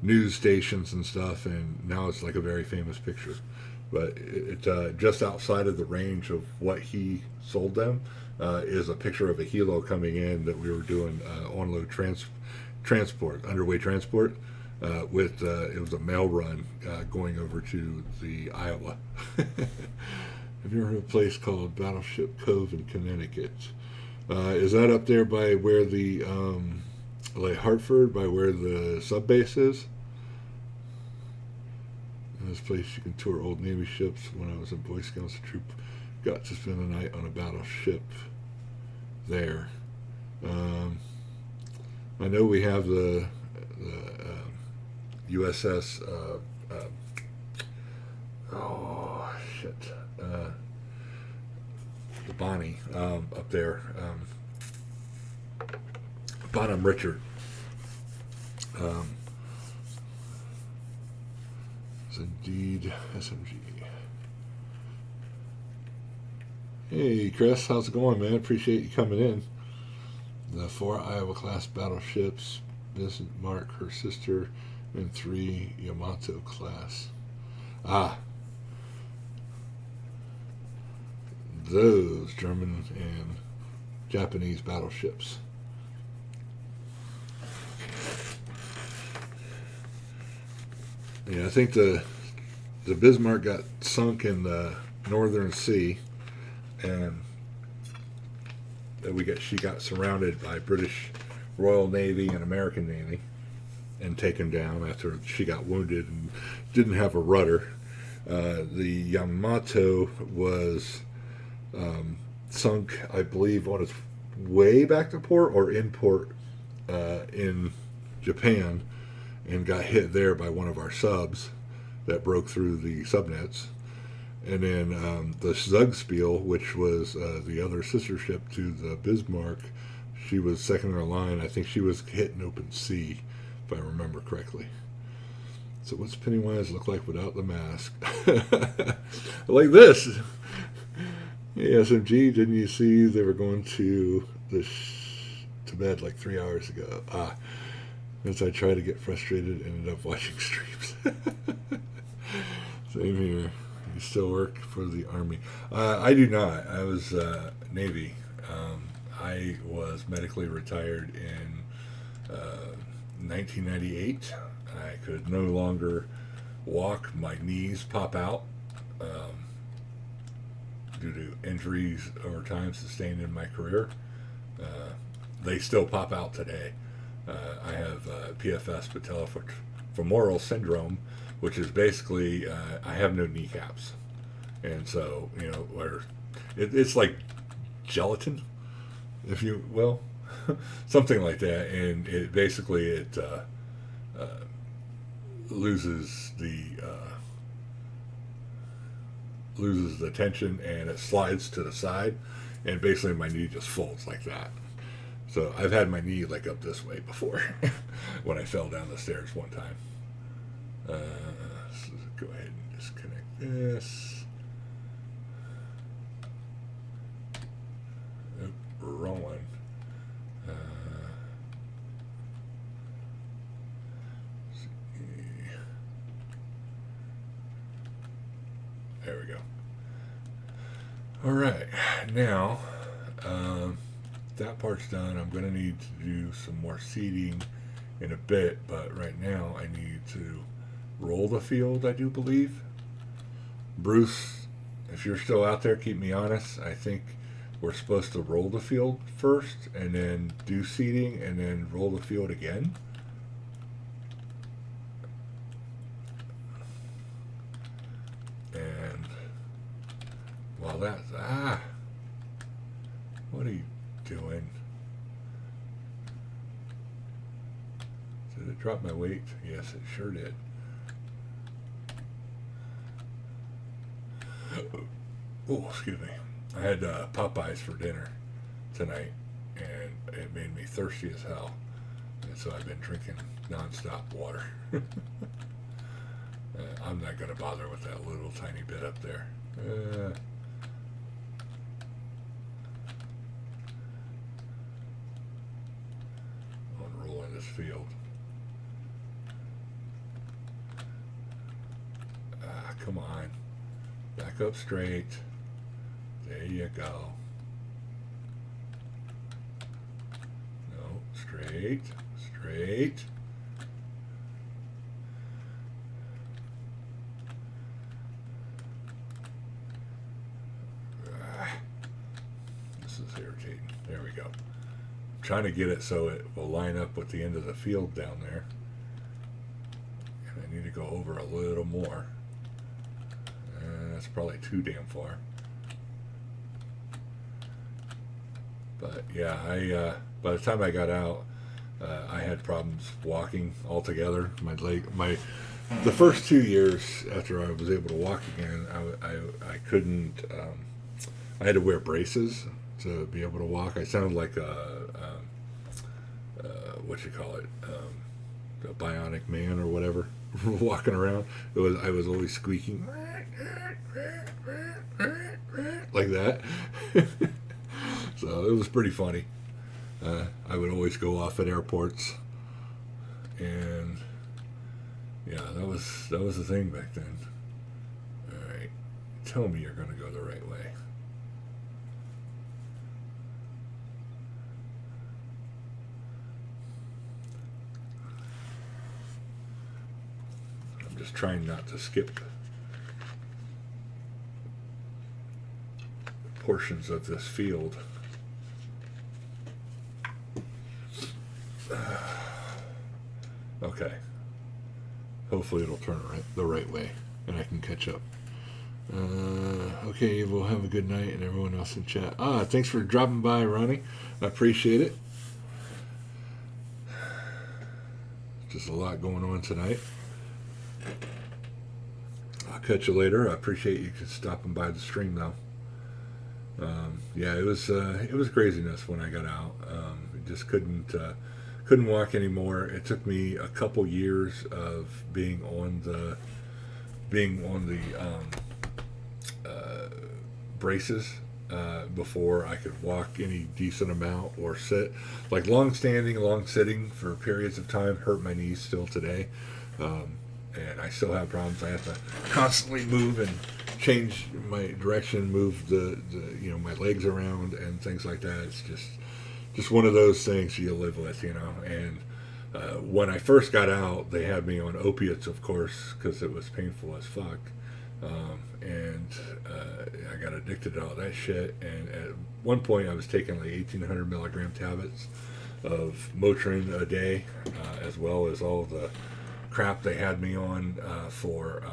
news stations and stuff, and now it's like a very famous picture. But it just outside of the range of what he sold them is a picture of a helo coming in that we were doing onload transport, underway transport, with it was a mail run going over to the Iowa. Have you ever heard of a place called Battleship Cove in Connecticut? Is that up there by where the, like Hartford, by where the sub base is? In this place you can tour old Navy ships. When I was in Boy Scouts, the troop got to spend the night on a battleship there. I know we have the USS, oh, shit. The Bonnie up there, Bonham Richard. It's indeed SMG. Hey Chris, how's it going, man? Appreciate you coming in. The 4 Iowa class battleships, Bismarck, her sister, and 3 Yamato class. Those German and Japanese battleships. Yeah, I think the Bismarck got sunk in the Northern Sea, and she got surrounded by British Royal Navy and American Navy and taken down after she got wounded and didn't have a rudder. The Yamato was sunk, I believe, on its way back to port or in port in Japan, and got hit there by one of our subs that broke through the subnets. And then the Zugspiel, which was the other sister ship to the Bismarck, she was second in line. I think she was hit in open sea, if I remember correctly. So what's Pennywise look like without the mask? Like this. Hey, SMG, didn't you see they were going to bed like 3 hours ago? As I tried to get frustrated, ended up watching streams. Same here. You still work for the Army? I do not. I was Navy. I was medically retired in 1998. I could no longer walk. My knees pop out due to injuries over time sustained in my career. They still pop out today. I have PFS, patellofemoral syndrome, which is basically I have no kneecaps, and so where it's like gelatin, if you will, something like that, and it basically loses the tension, and it slides to the side, and basically my knee just folds like that. So I've had my knee like up this way before when I fell down the stairs one time. So go ahead and disconnect this. Oop, wrong one. There we go. All right, now that part's done. I'm going to need to do some more seeding in a bit, but right now I need to roll the field, I do believe. Bruce, if you're still out there, keep me honest. I think we're supposed to roll the field first and then do seeding and then roll the field again. And while that's what are you doing? Did it drop my weight? Yes, it sure did. Oh, excuse me. I had Popeyes for dinner tonight, and it made me thirsty as hell. And so I've been drinking nonstop water. I'm not going to bother with that little tiny bit up there. Unrolling this field. Come on. Back up straight. There you go. No, straight, straight. This is irritating. There we go. I'm trying to get it so it will line up with the end of the field down there. And I need to go over a little more. That's probably too damn far. But yeah, by the time I got out, I had problems walking altogether. The first 2 years after I was able to walk again, I couldn't. I had to wear braces to be able to walk. I sounded like what you call it, a bionic man or whatever, walking around. I was always squeaking like that. So it was pretty funny. I would always go off at airports, and yeah, that was the thing back then. All right, tell me you're going to go the right way. I'm just trying not to skip portions of this field. Okay. Hopefully it'll turn the right way and I can catch up. Okay, we'll have a good night, and everyone else in chat. Thanks for dropping by, Ronnie. I appreciate it. Just a lot going on tonight. I'll catch you later. I appreciate you stopping by the stream, though. Yeah, it was craziness when I got out. Just couldn't walk anymore. It took me a couple years of being on the braces before I could walk any decent amount or sit. Like long sitting for periods of time hurt my knees still today, and I still have problems. I have to constantly move and change my direction, move the my legs around and things like that. It's just one of those things you live with, And when I first got out, they had me on opiates, of course, because it was painful as fuck. And I got addicted to all that shit. And at one point, I was taking like 1,800 milligram tablets of Motrin a day, as well as all the crap they had me on for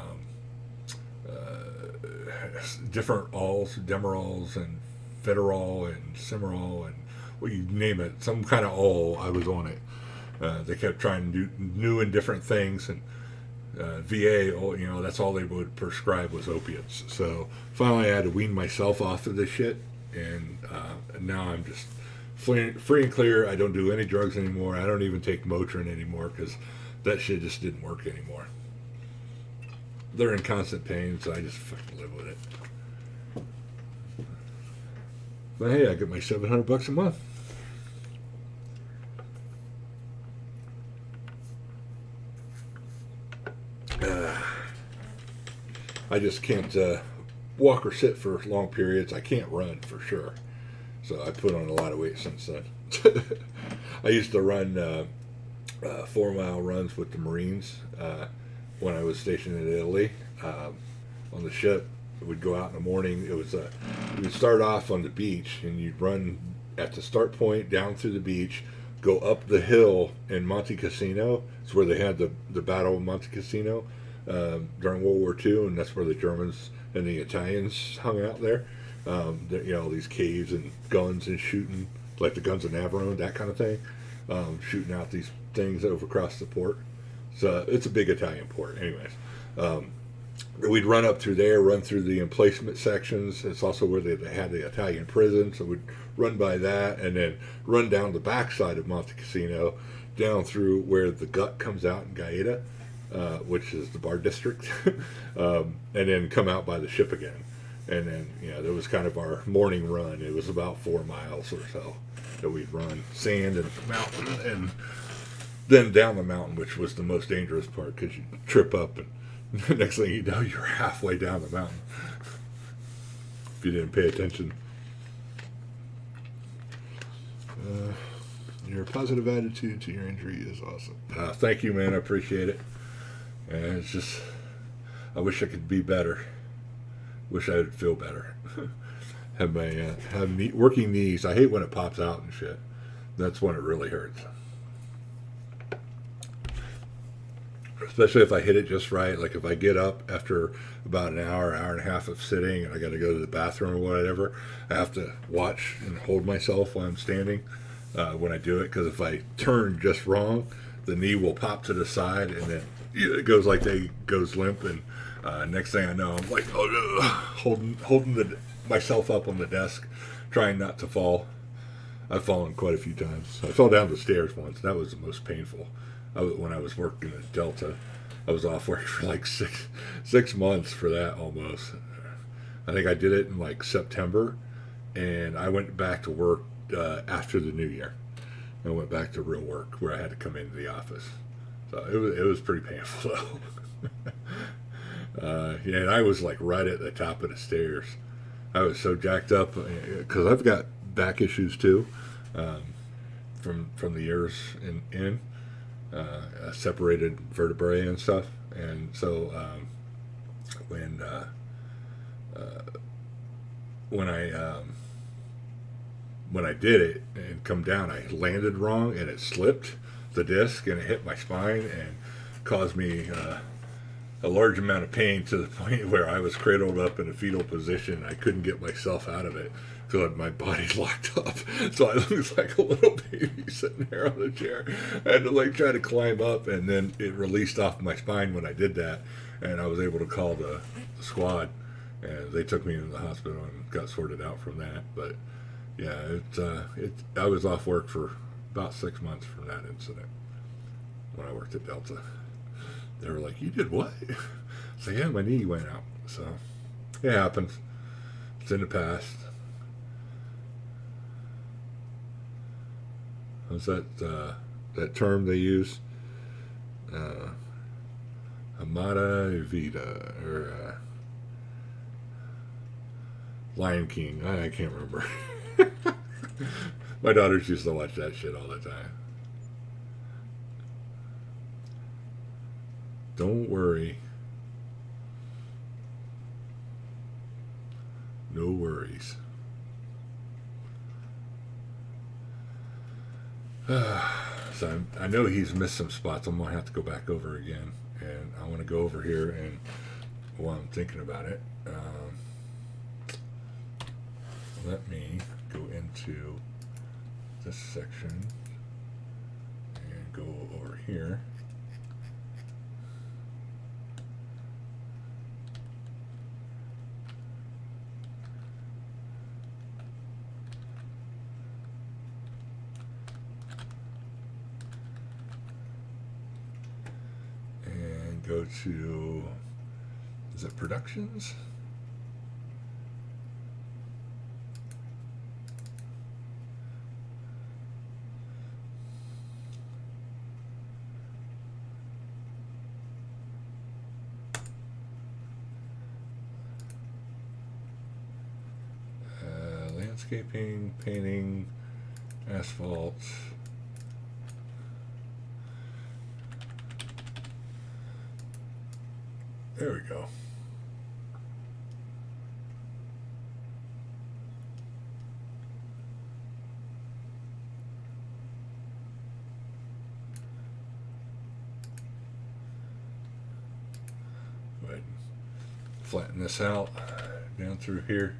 different alls, Demerols, and Federal, and Cimarol, and you name it, some kind of all. I was on it. They kept trying to do new and different things, and VA, that's all they would prescribe was opiates. So finally I had to wean myself off of this shit, and now I'm just free and clear. I don't do any drugs anymore. I don't even take Motrin anymore because that shit just didn't work anymore. They're in constant pain, so I just fucking live with it. But hey, I get my $700 a month. I just can't walk or sit for long periods. I can't run for sure. So I put on a lot of weight since then. I used to run 4-mile runs with the Marines when I was stationed in Italy on the ship. We'd go out in the morning. It was we'd start off on the beach, and you'd run at the start point down through the beach, go up the hill in Monte Cassino. It's where they had the Battle of Monte Cassino during World War II, and that's where the Germans and the Italians hung out there. All these caves and guns and shooting, like the guns of Navarone, that kind of thing, shooting out these things over across the port. So it's a big Italian port. Anyways, we'd run up through there, run through the emplacement sections. It's also where they had the Italian prison, so we'd run by that and then run down the backside of Monte Cassino, down through where the gut comes out in Gaeta, which is the bar district, and then come out by the ship again. And then, that was kind of our morning run. It was about 4 miles or so that we'd run, sand and mountain, and then down the mountain, which was the most dangerous part because you trip up and the next thing you know, you're halfway down the mountain if you didn't pay attention. Your positive attitude to your injury is awesome. Thank you, man. I appreciate it. And it's just, I wish I could be better. Wish I would feel better. Have working knees. I hate when it pops out and shit. That's when it really hurts. Especially if I hit it just right. Like if I get up after about an hour and a half of sitting and I got to go to the bathroom or whatever, I have to watch and hold myself while I'm standing when I do it. Because if I turn just wrong, the knee will pop to the side and then it goes goes limp, and next thing I know, I'm like holding myself up on the desk, trying not to fall. I've fallen quite a few times. I fell down the stairs once. That was the most painful. When I was working at Delta, I was off work for like six months for that almost. I think I did it in like September, and I went back to work after the New Year. I went back to real work where I had to come into the office. So it was pretty painful though. And I was like right at the top of the stairs. I was so jacked up because I've got back issues too, from the years in separated vertebrae and stuff. And so when I did it and come down, I landed wrong and it slipped the disc and it hit my spine and caused me a large amount of pain to the point where I was cradled up in a fetal position. I couldn't get myself out of it because my body's locked up. So I looked like a little baby sitting there on the chair. I had to like try to climb up, and then it released off my spine when I did that, and I was able to call the squad, and they took me into the hospital and got sorted out from that. But yeah, I was off work for about 6 months from that incident when I worked at Delta. They were like, "You did what?" So yeah, my knee went out. So it happens. It's in the past. What's that term they use? Amada Vida or Lion King. I can't remember. My daughters used to watch that shit all the time. Don't worry. No worries. So I know he's missed some spots. I'm going to have to go back over again. And I want to go over here, and while I'm thinking about it, let me go into this section and go over here. go to, is it Productions? Landscaping, painting, asphalt. There we go. Go ahead and flatten this out down through here.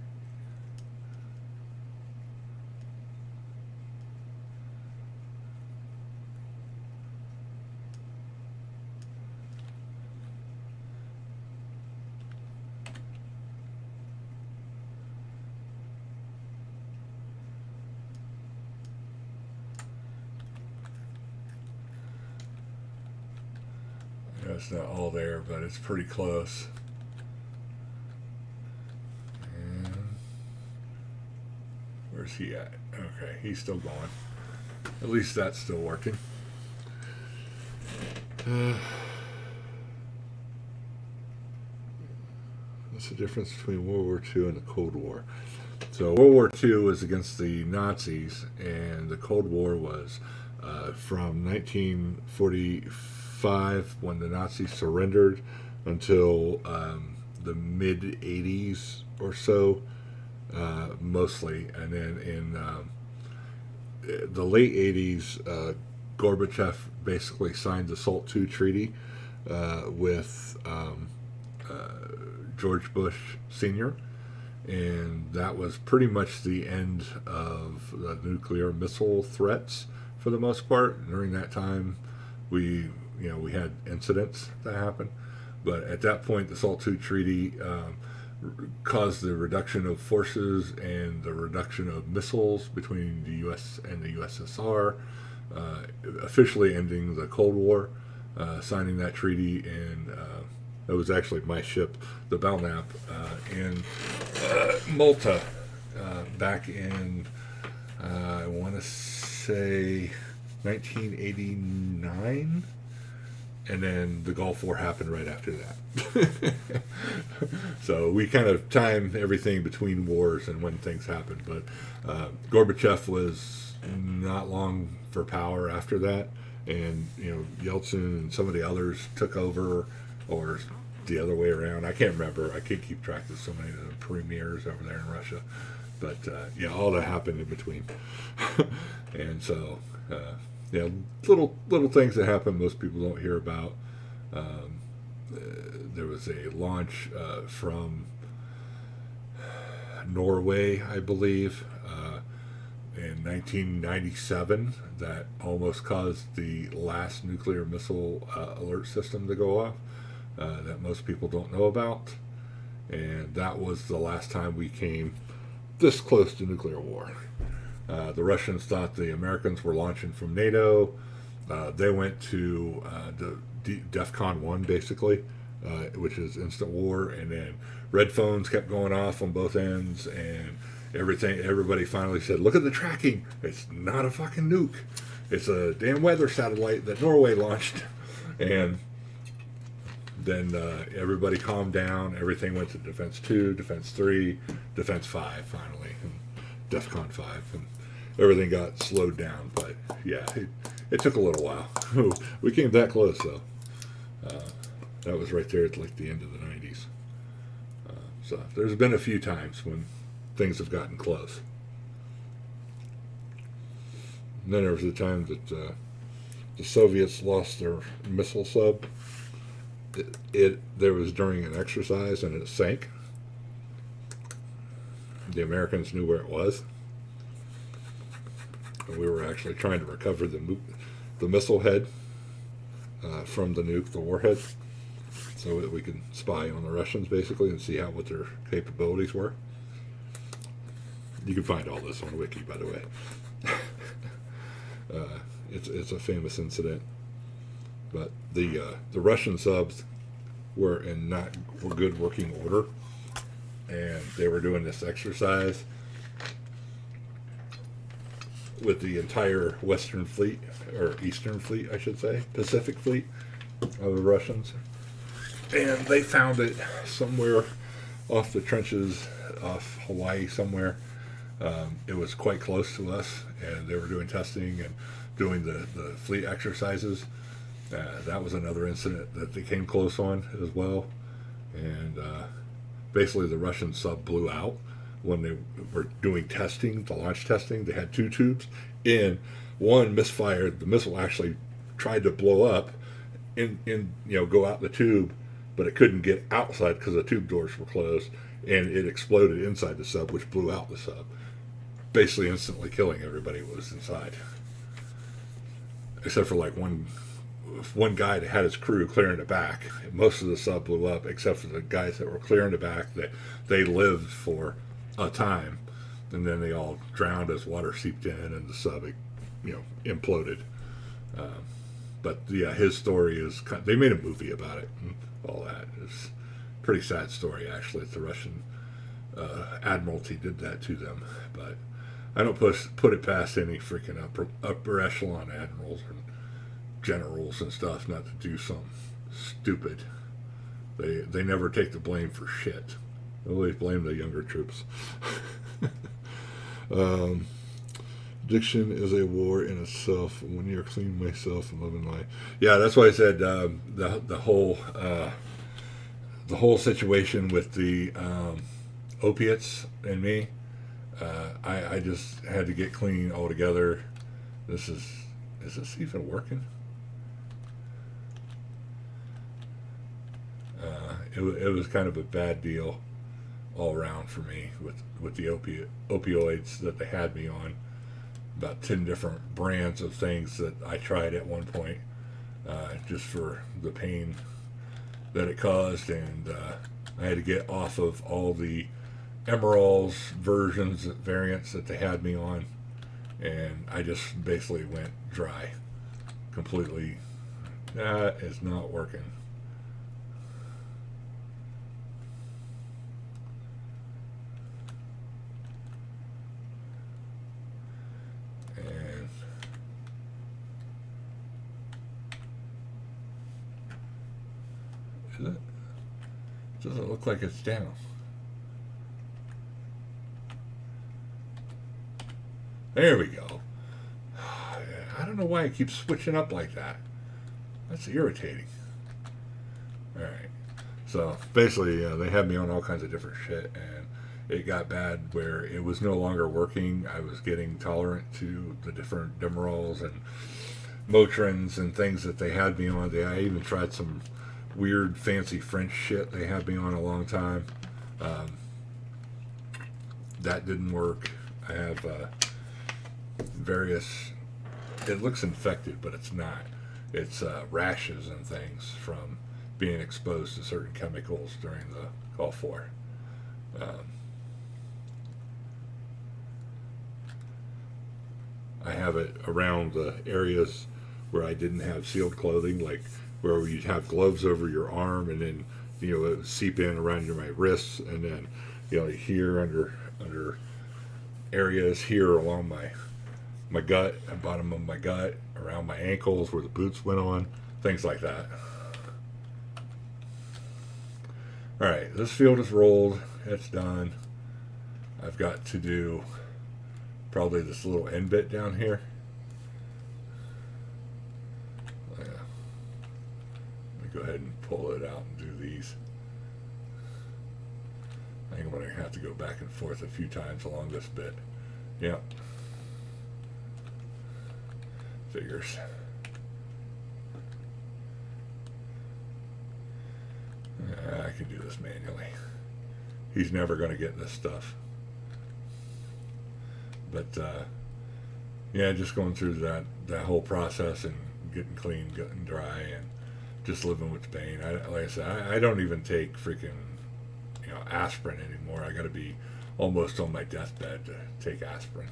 It's not all there, but it's pretty close. And where's he at? Okay, he's still going. At least that's still working. What's the difference between World War II and the Cold War? So World War II was against the Nazis, and the Cold War was from 1945, when the Nazis surrendered, until the mid 80s or so, mostly. And then in the late 80s, Gorbachev basically signed the SALT II treaty with George Bush Sr., and that was pretty much the end of the nuclear missile threats for the most part. During that time, we had incidents that happened, but at that point, the SALT II treaty caused the reduction of forces and the reduction of missiles between the U.S. and the USSR, officially ending the Cold War. Signing that treaty, and it was actually my ship, the Belknap, in Malta, back in, I want to say 1989, and then the Gulf War happened right after that. So we kind of time everything between wars and when things happen. But Gorbachev was not long for power after that, and Yeltsin and some of the others took over, or the other way around. I can't remember. I can't keep track of so many of the premiers over there in Russia. But all that happened in between. And so little things that happen most people don't hear about. There was a launch from Norway, I believe, in 1997 that almost caused the last nuclear missile alert system to go off, that most people don't know about. And that was the last time we came this close to nuclear war. The Russians thought the Americans were launching from NATO. They went to DEFCON 1, basically, which is instant war, and then red phones kept going off on both ends, and everybody finally said, look at the tracking. It's not a fucking nuke. It's a damn weather satellite that Norway launched. And then everybody calmed down. Everything went to Defense 2, Defense 3, Defense 5 finally, and DEFCON 5. And everything got slowed down. But yeah, it took a little while. We came that close, though. That was right there at like the end of the 90s. So there's been a few times when things have gotten close. And then there was the time that the Soviets lost their missile sub. There was during an exercise and it sank. The Americans knew where it was. And we were actually trying to recover the missile head from the nuke, the warhead, so that we could spy on the Russians basically and see what their capabilities were. You can find all this on Wiki, by the way. It's a famous incident. But the Russian subs were in not good working order, and they were doing this exercise with the entire Western Fleet, or Eastern Fleet, I should say, Pacific Fleet of the Russians. And they found it somewhere off the trenches off Hawaii somewhere. It was quite close to us, and they were doing testing and doing the fleet exercises. That was another incident that they came close on as well. And basically the Russian sub blew out when they were doing testing, the launch testing. They had 2 tubes in. One misfired. The missile actually tried to blow up go out the tube, but it couldn't get outside because the tube doors were closed, and it exploded inside the sub, which blew out the sub, basically instantly killing everybody who was inside, except for like one guy that had his crew clearing the back. Most of the sub blew up, except for the guys that were clearing the back. That they lived for a time, and then they all drowned as water seeped in, and the sub, imploded. But yeah, his story is they made a movie about it and all that. It's a pretty sad story, actually. The Russian Admiralty did that to them, but I don't put it past any freaking upper echelon admirals and generals and stuff not to do something stupid. They never take the blame for shit. They always blame the younger troops. Addiction is a war in itself. When you're clean myself and living life. Yeah, that's why I said the whole situation with the opiates and me. I just had to get clean altogether. Is this even working? It was kind of a bad deal all around for me with the opioids that they had me on. About 10 different brands of things that I tried at one point, just for the pain that it caused, and I had to get off of all the Emeralds variants that they had me on, and I just basically went dry completely. That is not working. Is it? Doesn't look like it's down. There we go. I don't know why it keeps switching up like that. That's irritating. Alright. So basically, they had me on all kinds of different shit, and it got bad where it was no longer working. I was getting tolerant to the different Demerols and Motrins and things that they had me on. I even tried some weird fancy French shit they had me on a long time. That didn't work. I have various, it looks infected, but it's not. It's rashes and things from being exposed to certain chemicals during the Gulf War. I have it around the areas where I didn't have sealed clothing, like where you'd have gloves over your arm, and then it would seep in around my wrists, and then here under areas here along my gut, the bottom of my gut, around my ankles where the boots went on, things like that. Alright, this field is rolled. It's done. I've got to do probably this little end bit down here. Yeah. Let me go ahead and pull it out and do these. I think I'm going to have to go back and forth a few times along this bit. Yep. Figures. I can do this manually. He's never going to get this stuff. But yeah, just going through that whole process and getting clean, getting dry, and just living with the pain. Like I said, I don't even take freaking aspirin anymore. I got to be almost on my deathbed to take aspirin.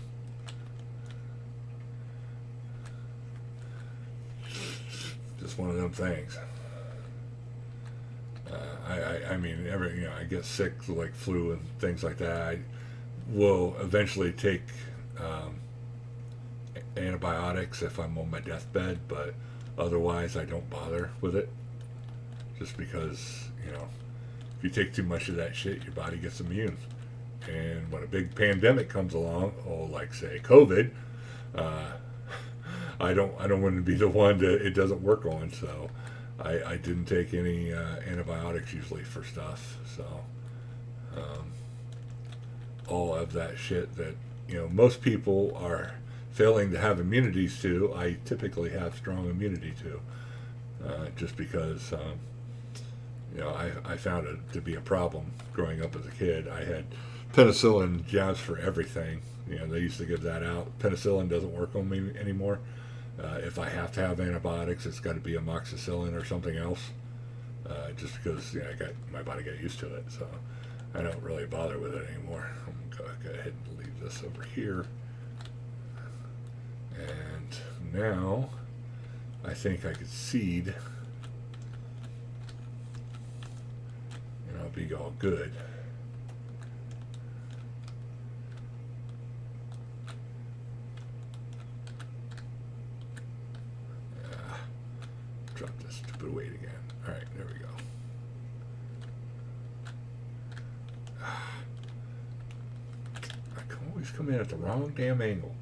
Just one of them things. I mean, I get sick like flu and things like that. I will eventually take um, antibiotics if I'm on my deathbed, but otherwise I don't bother with it. Just because, if you take too much of that shit, your body gets immune. And when a big pandemic comes along, or like say COVID, uh, I don't want to be the one that it doesn't work on. So I didn't take any antibiotics usually for stuff. So um, all of that shit that most people are failing to have immunities to, I typically have strong immunity to, just because I found it to be a problem growing up as a kid. I had penicillin jabs for everything. They used to give that out. Penicillin doesn't work on me anymore. If I have to have antibiotics, it's got to be amoxicillin or something else. Just because my body got used to it, so I don't really bother with it anymore. I'm gonna go ahead and leave this over here. And now I think I could seed, and I'll be all good. Drop this stupid weight again. All right, there we go. I can always come in at the wrong damn angle.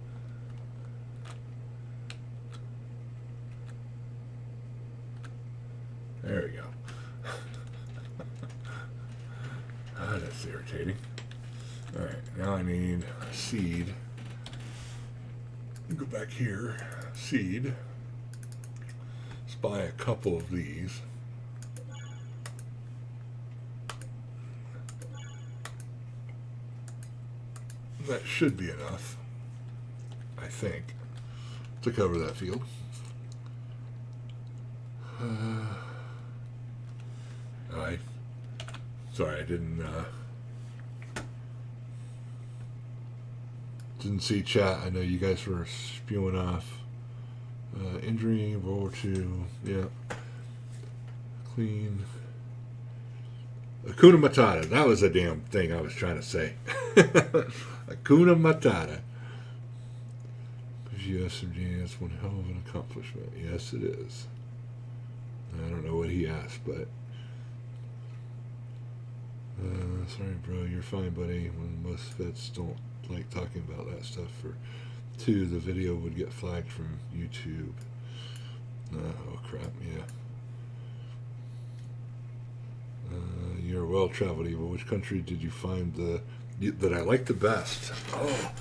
There we go. That's irritating. All right, now I need seed. Go back here, seed. Let's buy a couple of these. That should be enough, I think, to cover that field. Sorry, I didn't see chat. I know you guys were spewing off. Injury, World War II, yeah. Clean. Hakuna Matata. That was a damn thing I was trying to say. Hakuna Matata. USMG, that's one hell of an accomplishment. Yes, it is. I don't know what he asked, but sorry, bro, you're fine, buddy. When most vets don't like talking about that stuff. For 2, the video would get flagged from YouTube. Oh crap, yeah. You're well-traveled, Evil. Which country did you find that I like the best? Oh,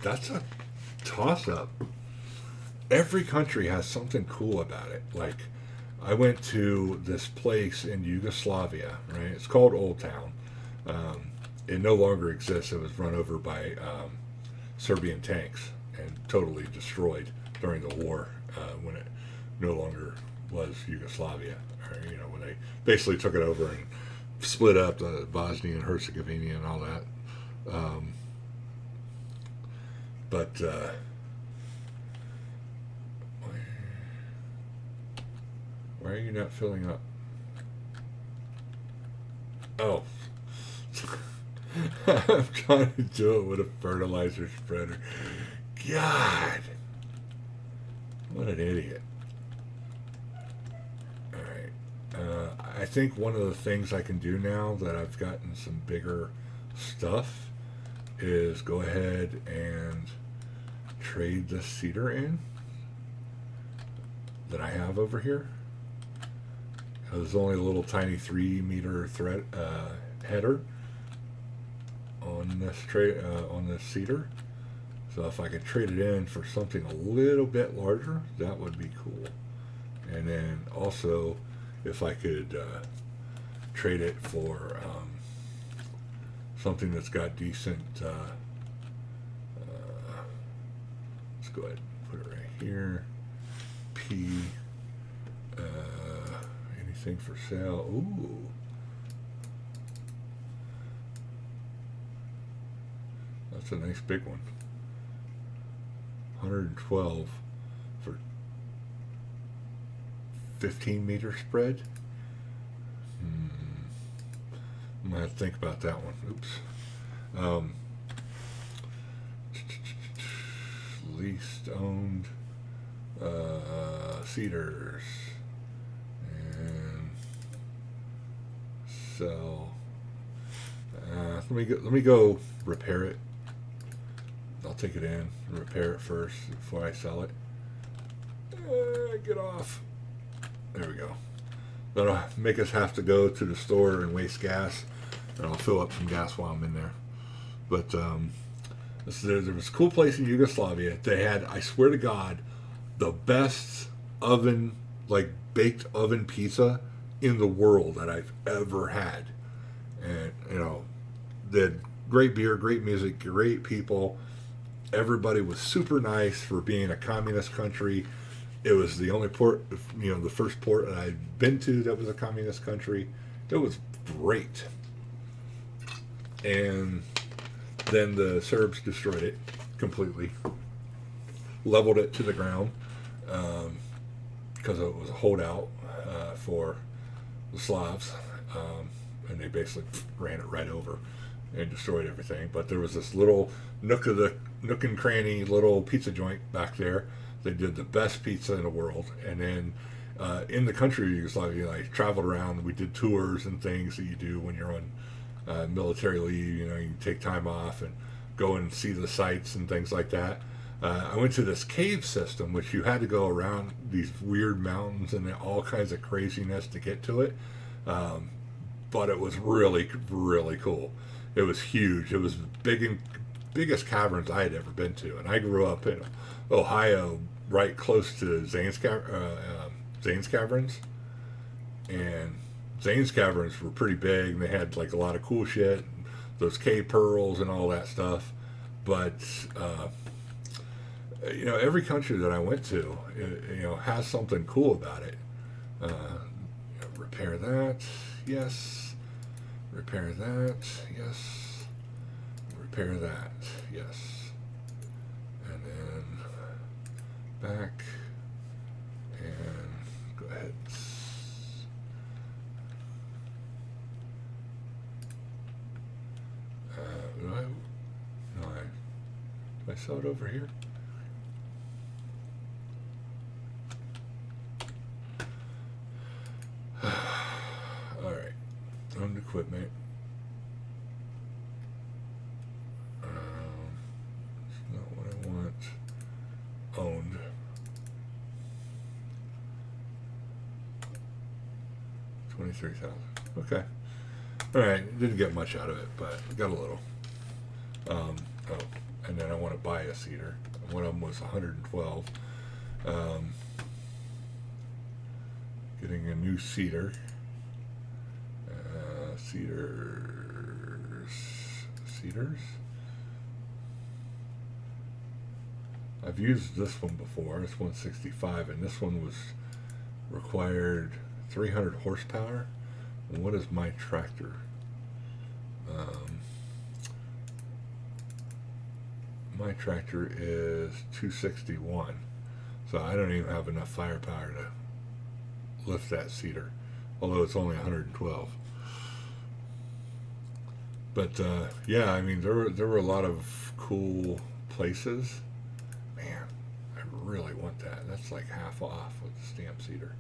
that's a toss-up. Every country has something cool about it. Like, I went to this place in Yugoslavia, right? It's called Old Town. It no longer exists. It was run over by Serbian tanks and totally destroyed during the war, when it no longer was Yugoslavia. Or, when they basically took it over and split up the Bosnia and Herzegovina and all that. But why are you not filling up? Oh. I'm trying to do it with a fertilizer spreader. God. What an idiot. Alright. I think one of the things I can do now that I've gotten some bigger stuff is go ahead and trade the cedar in that I have over here. There's only a little tiny 3-meter thread header on this cedar. So if I could trade it in for something a little bit larger, that would be cool. And then also, if I could trade it for something that's got decent. Let's go ahead and put it right here. P. Anything for sale? Ooh. That's a nice big one. 112 for 15-meter spread. I'm gonna have to think about that one. Oops. Least owned cedars and sell. Let me go repair it. I'll take it in and repair it first before I sell it. Get off. There we go. That'll make us have to go to the store and waste gas, and I'll fill up some gas while I'm in there. But there was a cool place in Yugoslavia. They had, I swear to God, the best oven, like baked oven pizza in the world that I've ever had. And, you know, they had great beer, great music, great people. Everybody was super nice for being a communist country. It was the only port, you know, the first port that I'd been to that was a communist country. It was great. And then the Serbs destroyed it completely, leveled it to the ground, because it was a holdout for the Slavs, and they basically ran it right over and destroyed everything. But there was this little nook and cranny little pizza joint back there. They did the best pizza in the world. And then in the country of Yugoslavia, I traveled around. We did tours and things that you do when you're on military leave. You know, you can take time off and go and see the sights and things like that. I went to this cave system, which you had to go around these weird mountains and all kinds of craziness to get to it. But it was really, really cool. It was huge. It was biggest caverns I had ever been to. And I grew up in Ohio, right close to Zane's Caverns. And Zane's Caverns were pretty big, and they had like a lot of cool shit, those cave pearls and all that stuff. But you know, every country that I went to, you know, has something cool about it. You know, repair that, yes. Repair that, yes. Repair that, yes. And then back and go ahead. Do I sell it over here? All right, owned equipment. It's not what I want. Owned. $23,000. Okay. All right. Didn't get much out of it, but got a little. And then I want to buy a cedar. One of them was 112. Getting a new cedar. Cedars. I've used this one before. It's 165, and this one was required 300 horsepower. And what is my tractor? My tractor is 261, so I don't even have enough firepower to lift that cedar, although it's only 112. But yeah, I mean, there were a lot of cool places. Man, I really want that. That's like half off with the stamp cedar.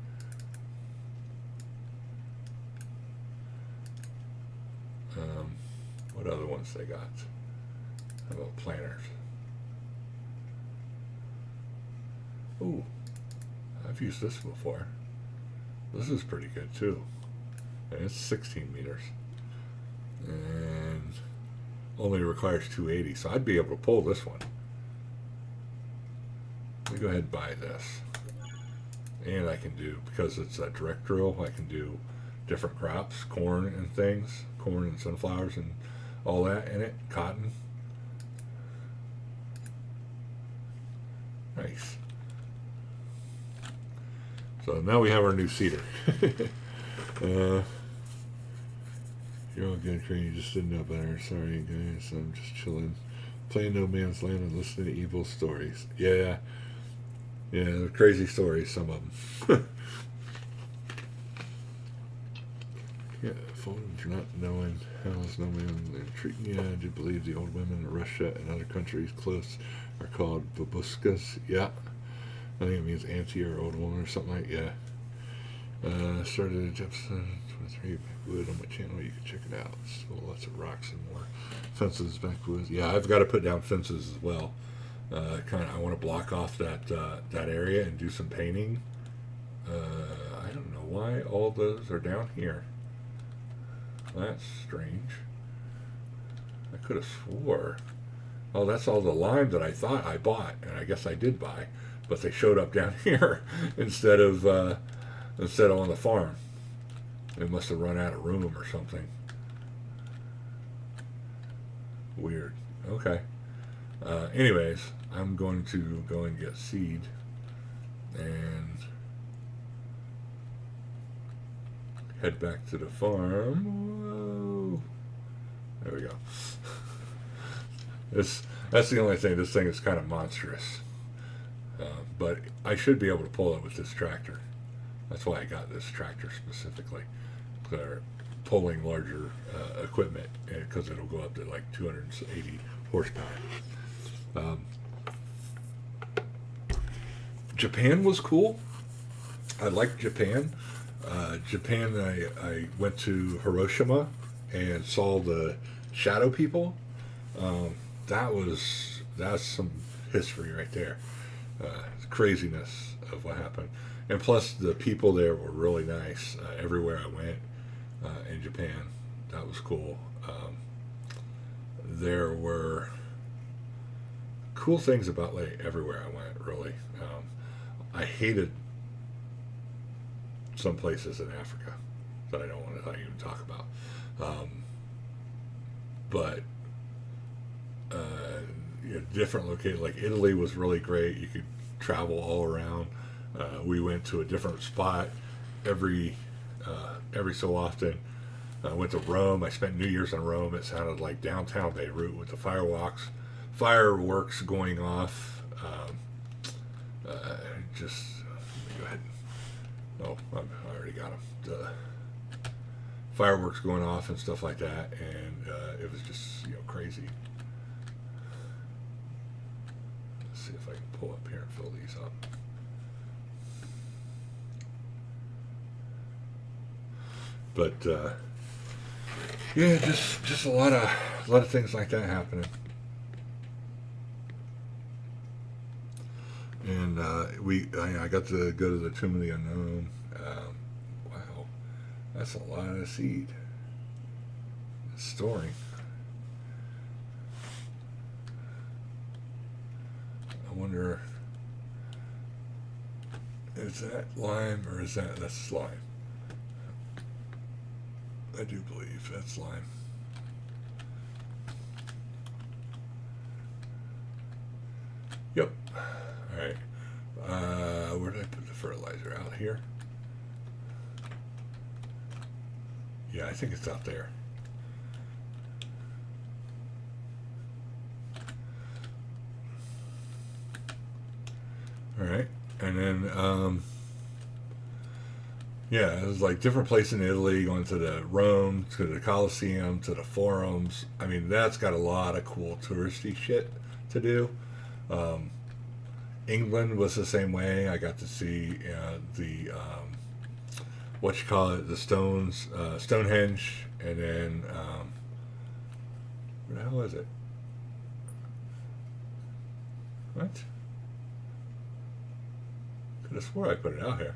What other ones they got? How about planters? Ooh, I've used this before. This is pretty good too. And it's 16 meters. And only requires 280, so I'd be able to pull this one. Let me go ahead and buy this. And I can do, because it's a direct drill, I can do different crops, corn and things, corn and sunflowers and all that in it, cotton. Nice. So now we have our new cedar. You're all good, Crane. You just didn't know better. Sorry, guys. I'm just chilling. playing No Man's Land and listening to evil stories. Yeah, yeah, they're crazy stories, some of them. Yeah, phone for not knowing how's No Man's Land treating you. I do believe the old women in Russia and other countries close are called babuskas. Yeah, I think it means auntie or old woman or something like that. Yeah. Started episode 23 Backwood on my channel. You can check it out. So lots of rocks and more fences, backwoods. Yeah, I've got to put down fences as well. I want to block off that area and do some painting. I don't know why all those are down here. That's strange. I could have swore. Oh, that's all the lime that I thought I bought, and I guess I did buy, but they showed up down here instead of on the farm. They must have run out of room or something. Weird. Okay. Anyways, I'm going to go and get seed and head back to the farm. Whoa. There we go. That's the only thing. This thing is kind of monstrous. But I should be able to pull it with this tractor. That's why I got this tractor specifically. They're pulling larger equipment because it'll go up to like 280 horsepower. Japan was cool. I liked Japan. Japan, I went to Hiroshima and saw the shadow people. That's some history right there. Craziness of what happened, and plus the people there were really nice. Everywhere I went in Japan, that was cool. There were cool things about like everywhere I went. Really, I hated some places in Africa that I don't want to even talk about. But different locations, like Italy was really great. You could travel all around. We went to a different spot every so often. I went to Rome. I spent New Year's in Rome. It sounded like downtown Beirut with the fireworks going off. Just let me go ahead. Oh, I already got them. The fireworks going off and stuff like that, and it was just crazy. Let's see if I can pull up here and fill these up. But yeah, just a lot of things like that happening. And I got to go to the Tomb of the Unknown. Wow, that's a lot of seed. Storing. I wonder, is that lime or that's lime? I do believe that's lime. Yep. All right. Where did I put the fertilizer? Out here? Yeah, I think it's out there. All right. And then, yeah, it was like different places in Italy, going to the Rome, to the Colosseum, to the Forums. I mean, that's got a lot of cool touristy shit to do. England was the same way. I got to see the the Stonehenge, and then where the hell is it? What? Could have swore I put it out here.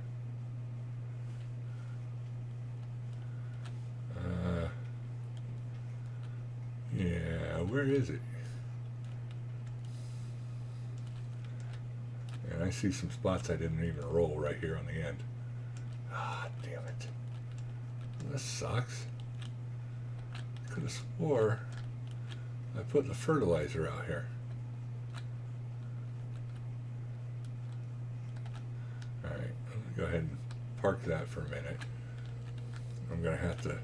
Yeah, where is it? And I see some spots I didn't even roll right here on the end. Ah, damn it. This sucks. Could have swore I put the fertilizer out here. Alright, I'm going to go ahead and park that for a minute. I'm going to have to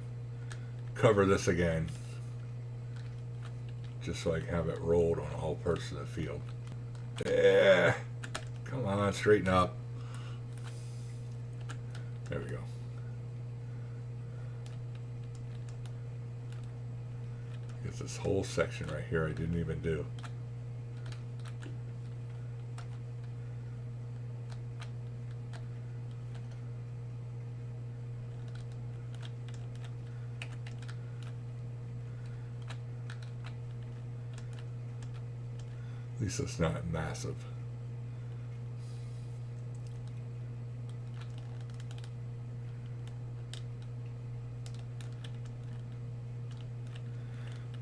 cover this again just so I can have it rolled on all parts of the field. Yeah, come on, straighten up. There we go. It's this whole section right here I didn't even do. At least it's not massive.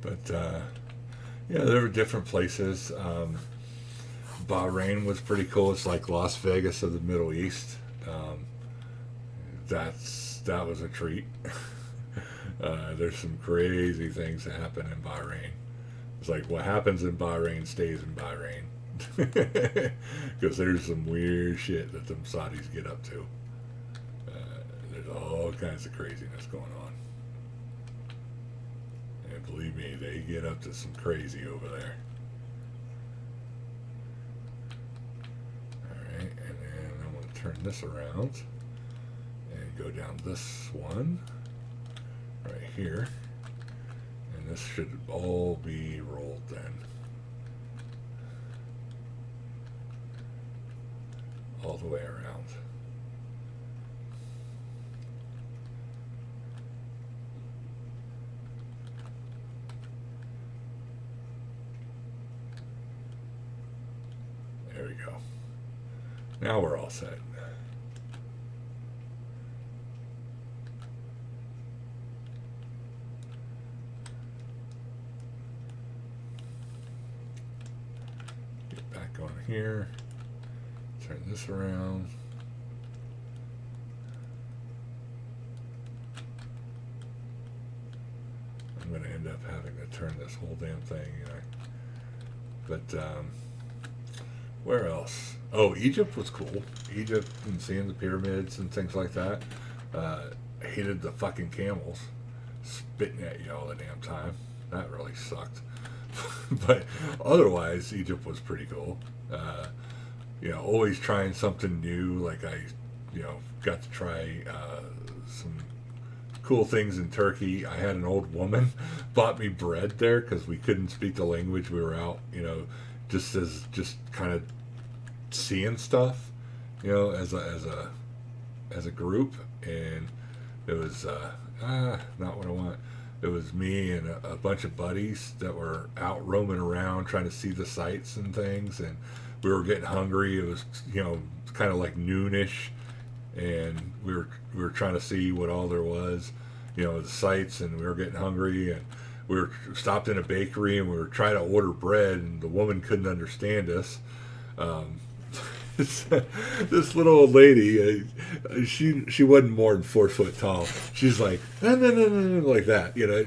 But yeah, there were different places. Bahrain was pretty cool. It's like Las Vegas of the Middle East. That was a treat. There's some crazy things that happen in Bahrain. It's like what happens in Bahrain stays in Bahrain. Because there's some weird shit that them Saudis get up to. There's all kinds of craziness going on. And believe me, they get up to some crazy over there. Alright, and then I'm going to turn this around and go down this one right here. And this should all be rolled then. All the way around. There we go. Now we're all set. Get back on here. Turn this around. I'm going to end up having to turn this whole damn thing, you know. But where else? Oh, Egypt was cool. Egypt and seeing the pyramids and things like that. Hated the fucking camels spitting at you all the damn time. That really sucked. But otherwise, Egypt was pretty cool. You know, always trying something new. Like I, you know, got to try some cool things in Turkey. I had an old woman bought me bread there because we couldn't speak the language. We were out, you know, just kind of seeing stuff, you know, as a group, and it was not what I want. It was me and a bunch of buddies that were out roaming around trying to see the sights and things, and we were getting hungry. It was, you know, kind of like noonish, and we were trying to see what all there was, you know, the sights, and we were getting hungry, and we were stopped in a bakery, and we were trying to order bread, and the woman couldn't understand us. This little old lady, she wasn't more than 4 foot tall. She's like, no, like that, you know.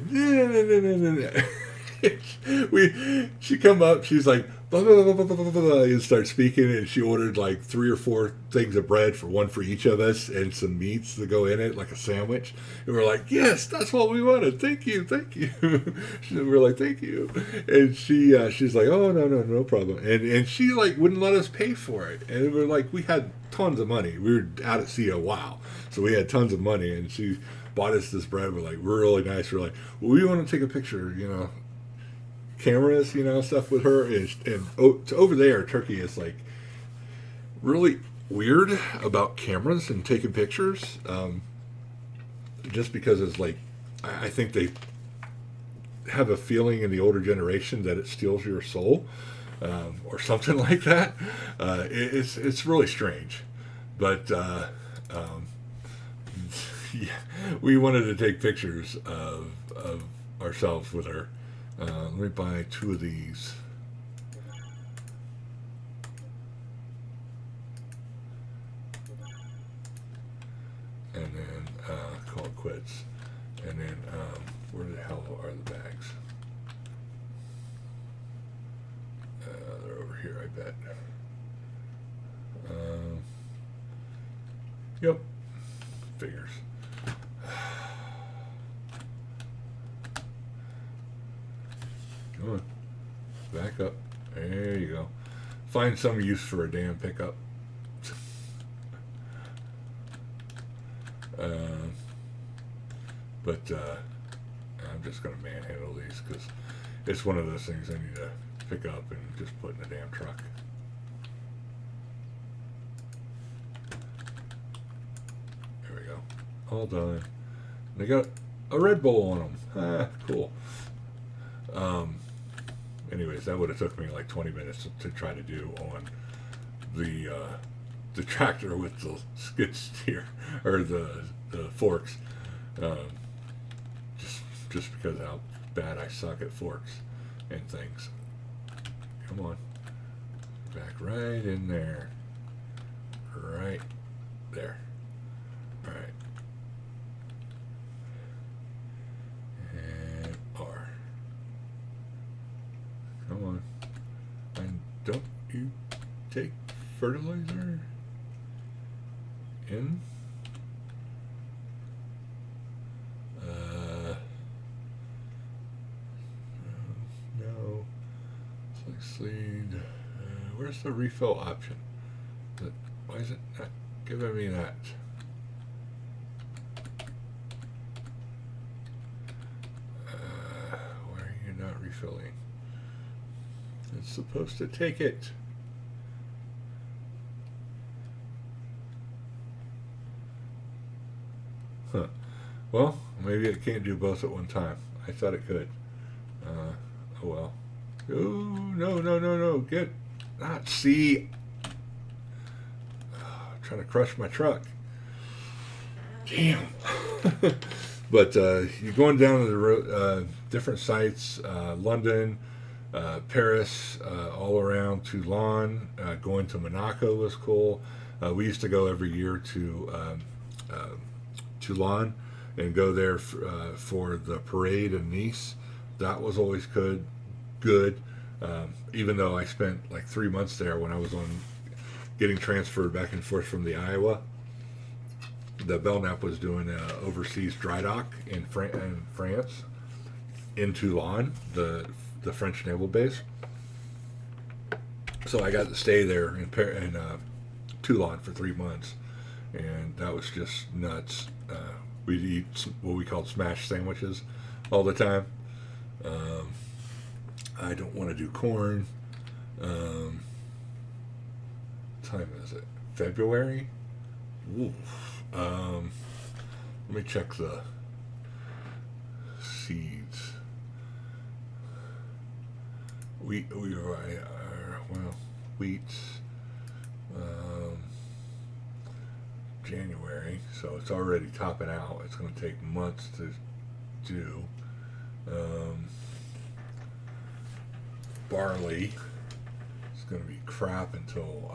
She come up, she's like, blah, blah, blah, blah, blah, blah, blah, and start speaking, and she ordered like 3 or 4 things of bread for one for each of us, and some meats to go in it, like a sandwich. And we're like, yes, that's what we wanted. Thank you. We're like, thank you. And she's like, oh, no problem. And she like wouldn't let us pay for it. And we're like, we had tons of money. We were out at sea a while, so we had tons of money. And she bought us this bread. We're like, we're really nice. We're like, well, we want to take a picture, you know. Cameras, you know, stuff with her, and over there, Turkey is like really weird about cameras and taking pictures, just because it's like, I think they have a feeling in the older generation that it steals your soul, or something like that. It's really strange, but yeah, we wanted to take pictures of ourselves with her. Let me buy 2 of these. And then call it quits. And then where the hell are the bags? They're over here, I bet. Yep. Figures. Come on. Back up. There you go. Find some use for a damn pickup. But I'm just going to manhandle these because it's one of those things I need to pick up and just put in a damn truck. There we go. All done. They got a Red Bull on them. Ah, cool. Anyways, that would have took me like 20 minutes to try to do on the tractor with the skid steer or the forks. Just because of how bad I suck at forks and things. Come on. Back right in there. Right there. Alright. And R. Come on. And don't you take fertilizer in? No. Seed. Where's the refill option? Why is it not giving me that? Why are you not refilling? It's supposed to take it. Huh. Well, maybe it can't do both at one time. I thought it could. Oh well. Oh, no. Get. Not see. Trying to crush my truck. Damn. But you're going down to the road, different sites, London, Paris, all around Toulon. Going to Monaco was cool. We used to go every year to Toulon and go there for the parade in Nice. That was always good. Even though I spent like 3 months there when I was getting transferred back and forth from the Iowa. The Belknap was doing an overseas dry dock in France, in Toulon, the French naval base. So I got to stay there in Toulon for 3 months, and that was just nuts. We'd eat what we called smash sandwiches all the time. I don't want to do corn. What time is it? February? Oof. Let me check the seeds. Wheat. January, so it's already topping out. It's going to take months to do. Barley is going to be crap until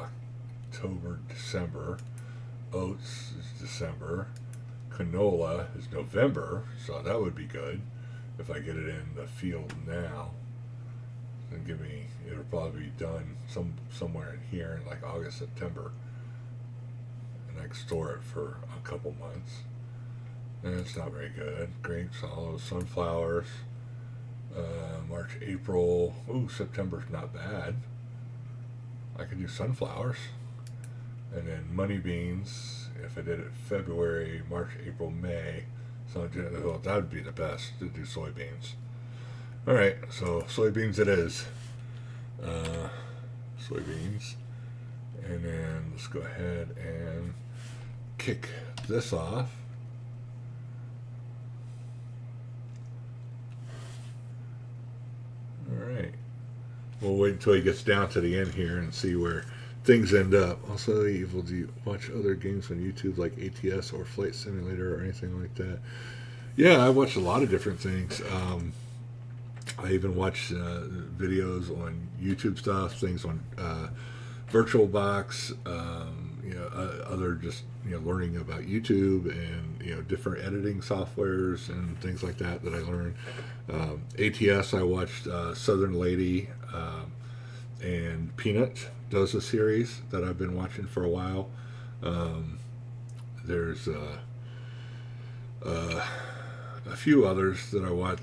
October, December. Oats is December. Canola is November, so that would be good if I get it in the field now. And it'll probably be done somewhere in here in like August, September, and I can store it for a couple months. And it's not very good. Grapes, olives, sunflowers. March, April. Ooh, September's not bad. I could do sunflowers. And then money beans, if I did it February, March, April, May. So that would be the best to do soybeans. Alright, so soybeans it is. Soybeans. And then let's go ahead and kick this off. Alright. We'll wait until he gets down to the end here and see where things end up. Also, Evil, do you watch other games on YouTube like ATS or Flight Simulator or anything like that? Yeah, I watch a lot of different things. I even watch videos on YouTube stuff, things on VirtualBox, other just learning about YouTube and different editing softwares and things like that I learned. ATS, I watched Southern Lady and Peanut does a series that I've been watching for a while. a few others that I watch.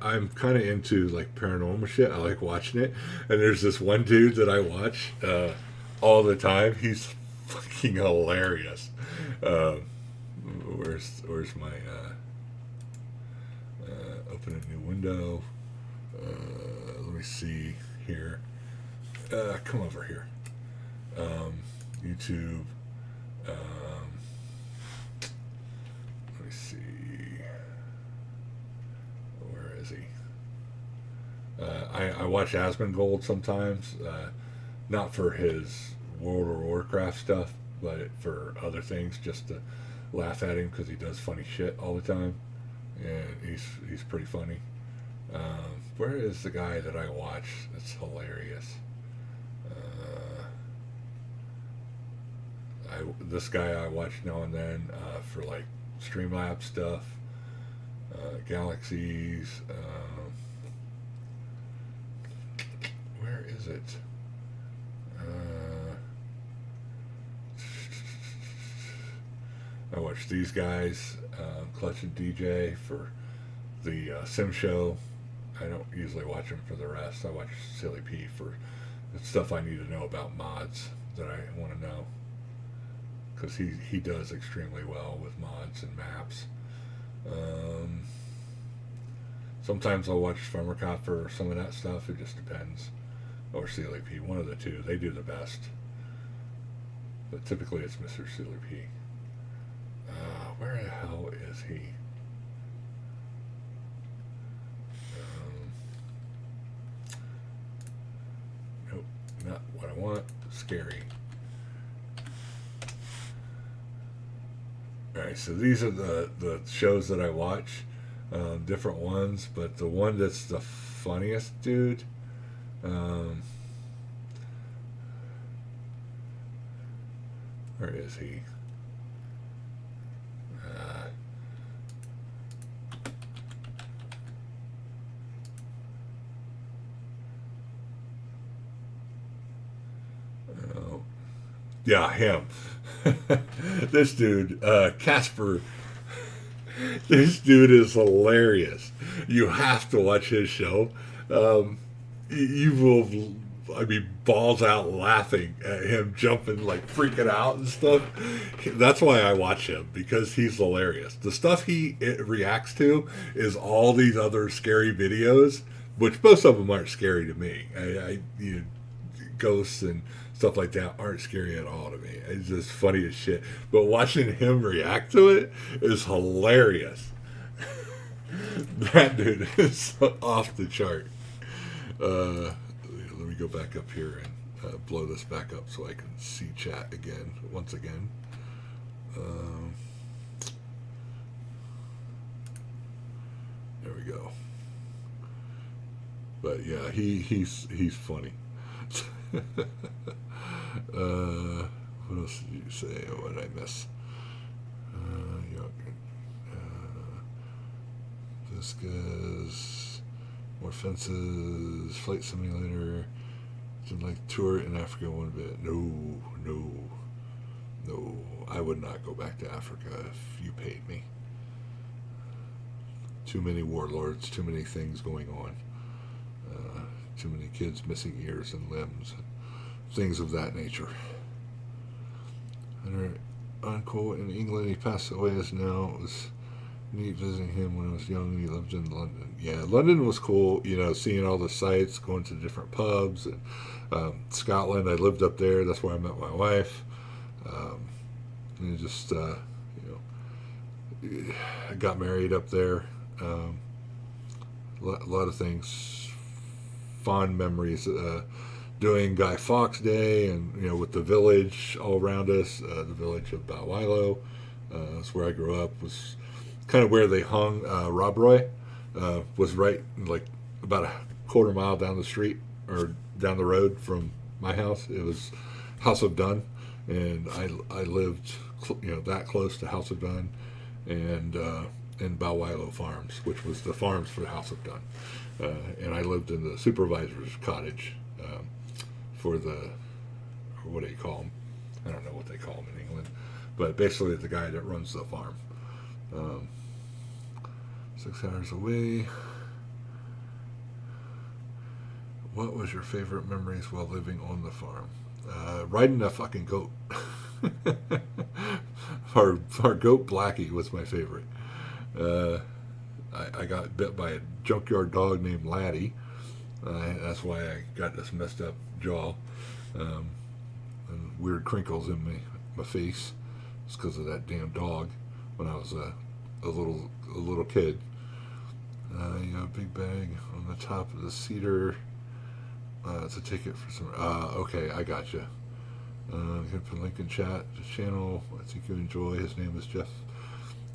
I'm kind of into like paranormal shit. I like watching it. And there's this one dude that I watch all the time. He's fucking hilarious. Uh, where's my open a new window? Let me see here. Come over here. YouTube. Let me see. Where is he? I watch Asmongold sometimes, not for his World of Warcraft stuff, but for other things, just to laugh at him because he does funny shit all the time, and he's pretty funny. Where is the guy that I watch? That's hilarious. This guy I watch now and then for like Streamlabs stuff, galaxies. Where is it? I watch these guys, Clutch and DJ for the Sim Show. I don't usually watch them for the rest. I watch Silly P for the stuff I need to know about mods that I want to know. Because he does extremely well with mods and maps. Sometimes I'll watch Farmercop for some of that stuff. It just depends. Or CLP, one of the two. They do the best. But typically it's Mr. CLP. Where the hell is he? Nope, not what I want. Scary. Alright, so these are the shows that I watch, different ones, but the one that's the funniest, dude, where is he? Yeah, him. This dude, Casper. This dude is hilarious. You have to watch his show. You will, I mean, balls out laughing at him jumping, like freaking out and stuff. That's why I watch him, because he's hilarious. The stuff he reacts to is all these other scary videos, which most of them aren't scary to me. Ghosts and stuff like that aren't scary at all to me. It's just funny as shit. But watching him react to it is hilarious. That dude is off the chart. Let me go back up here and blow this back up so I can see chat again, once again. There we go. But yeah, he's funny. What else did you say? What did I miss? Viscas, more fences, flight simulator. Did like tour in Africa one bit. No. I would not go back to Africa if you paid me. Too many warlords, too many things going on. Too many kids missing ears and limbs, and things of that nature. And our uncle in England, he passed away as now. It was neat visiting him when I was young. He lived in London. Yeah, London was cool, seeing all the sights, going to different pubs. And Scotland, I lived up there. That's where I met my wife. And just, I got married up there. A lot of things. Fond memories doing Guy Fawkes Day, and with the village all around us, the village of Bowilo. That's where I grew up. Was kind of where they hung Rob Roy. Was right like about a quarter mile down the street or down the road from my house. It was House of Dunn, and I lived that close to House of Dunn, and in Bowilo Farms, which was the farms for the House of Dunn. And I lived in the supervisor's cottage for what do you call them? I don't know what they call them in England, but basically the guy that runs the farm. 6 hours away. What was your favorite memories while living on the farm? Riding a fucking goat. Our goat Blackie was my favorite. I got bit by a junkyard dog named Laddie. That's why I got this messed up jaw and weird crinkles in my face. It's because of that damn dog when I was a little kid. You got a big bag on the top of the cedar. It's a ticket for some. Okay, I got you. You can put a link in chat. The channel, I think you enjoy. His name is Jeff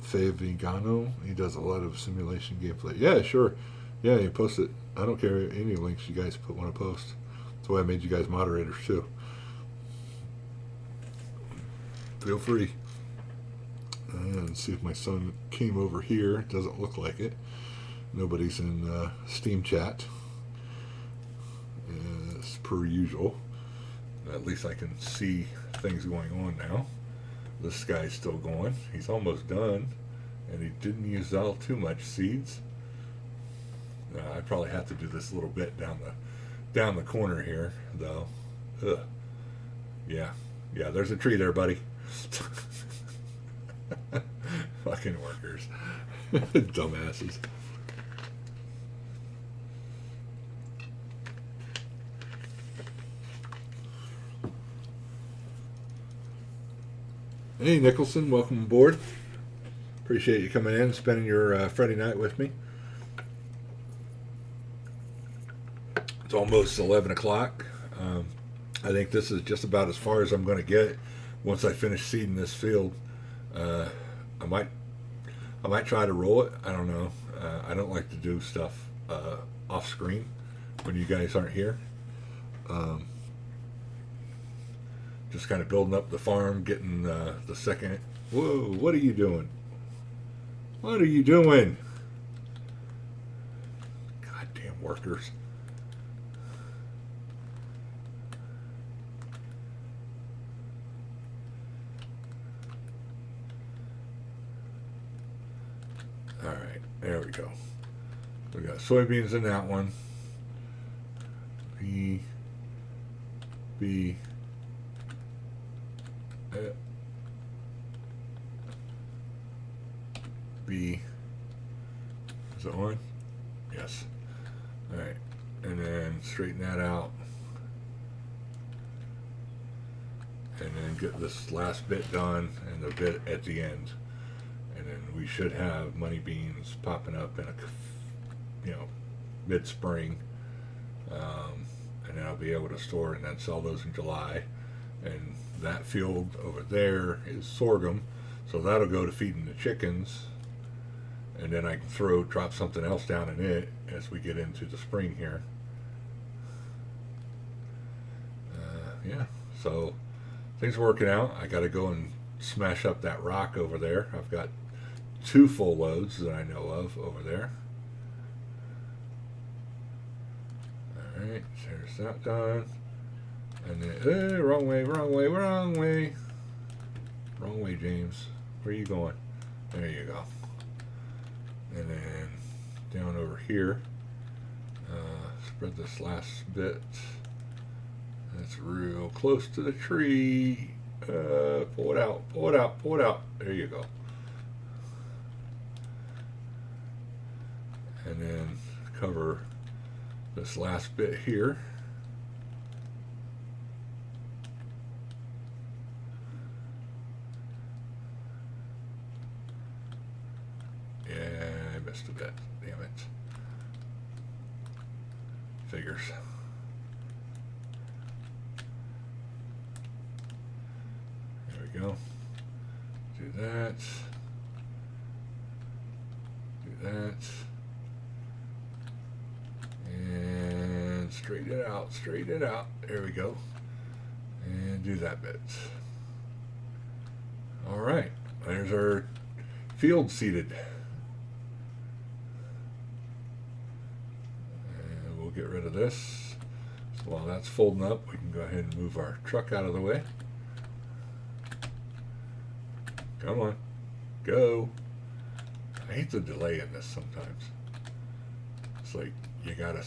Favigano. He does a lot of simulation gameplay. Yeah, sure. Yeah, you post it. I don't care any links you guys want to post. That's why I made you guys moderators too. Feel free. And see if my son came over here. It doesn't look like it. Nobody's in Steam chat. As per usual. At least I can see things going on now. This guy's still going. He's almost done. And he didn't use all too much seeds. I probably have to do this little bit down the corner here, though. Ugh. Yeah, there's a tree there, buddy. Fucking workers. Dumbasses. Hey, Nicholson, welcome aboard. Appreciate you coming in and spending your Friday night with me. It's almost 11 o'clock. I think this is just about as far as I'm going to get once I finish seeding this field. I might try to roll it. I don't know. I don't like to do stuff off screen when you guys aren't here. Just kind of building up the farm, getting the second. Whoa! What are you doing? What are you doing? Goddamn workers. All right, there we go. We got soybeans in that one. B. Is it on? Yes. Alright. And then straighten that out. And then get this last bit done and the bit at the end. And then we should have money beans popping up in mid-spring. And then I'll be able to store and then sell those in July. And that field over there is sorghum, so that'll go to feeding the chickens, and then I can drop something else down in it as we get into the spring here. Yeah, so things are working out. I got to go and smash up that rock over there. I've got 2 full loads that I know of over there. All right, there's that done. And then, wrong way, James. Where are you going? There you go. And then down over here, spread this last bit. That's real close to the tree. Pull it out. There you go. And then cover this last bit here. A bit. Damn it. Figures. There we go. Do that. And straighten it out. There we go. And do that bit. Alright. There's our field seeded. Get rid of this. So while that's folding up, we can go ahead and move our truck out of the way. Come on. Go. I hate the delay in this sometimes. It's like you gotta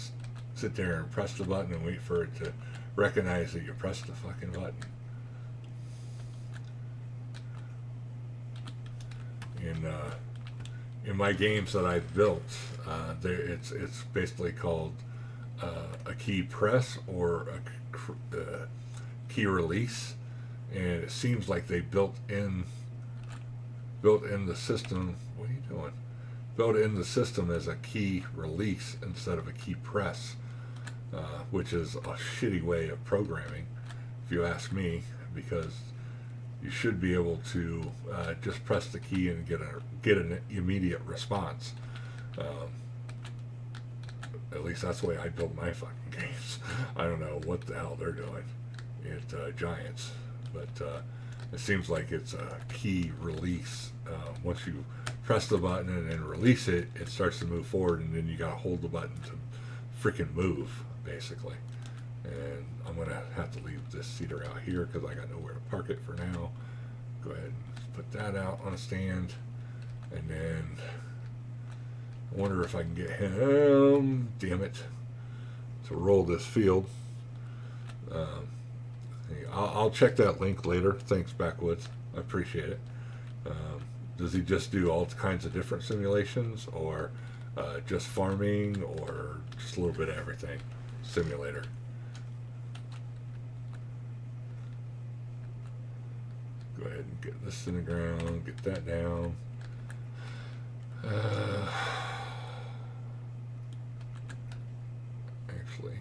sit there and press the button and wait for it to recognize that you pressed the fucking button. In my games that I've built, it's basically called a key press or a key release, and it seems like they built in the system. What are you doing? Built in the system as a key release instead of a key press, which is a shitty way of programming, if you ask me, because you should be able to just press the key and get an immediate response. At least that's the way I build my fucking games. I don't know what the hell they're doing at Giants, but it seems like it's a key release. Once you press the button and then release it, it starts to move forward, and then you gotta hold the button to freaking move, basically. And I'm gonna have to leave this cedar out here because I got nowhere to park it for now. Go ahead and put that out on a stand, and then I wonder if I can get him, damn it, to roll this field. I'll check that link later. Thanks, Backwoods. I appreciate it. Does he just do all kinds of different simulations, or just farming, or just a little bit of everything? Simulator. Go ahead and get this in the ground, get that down. Actually,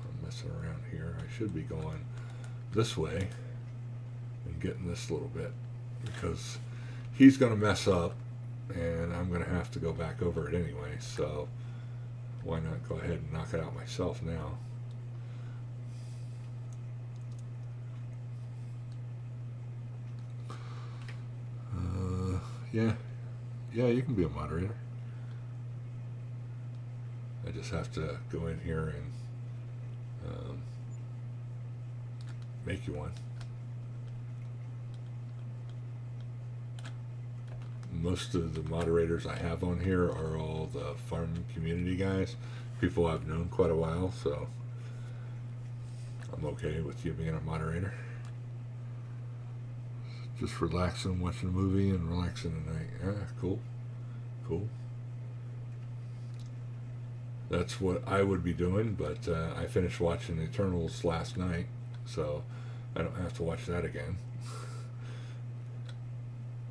I'm messing around here. I should be going this way and getting this a little bit, because he's going to mess up and I'm going to have to go back over it anyway, so why not go ahead and knock it out myself now. Yeah, you can be a moderator. I just have to go in here and make you one. Most of the moderators I have on here are all the farm community guys, people I've known quite a while, so I'm okay with you being a moderator. Just relaxing, watching a movie and relaxing tonight. Yeah, cool. That's what I would be doing, but I finished watching Eternals last night, so I don't have to watch that again.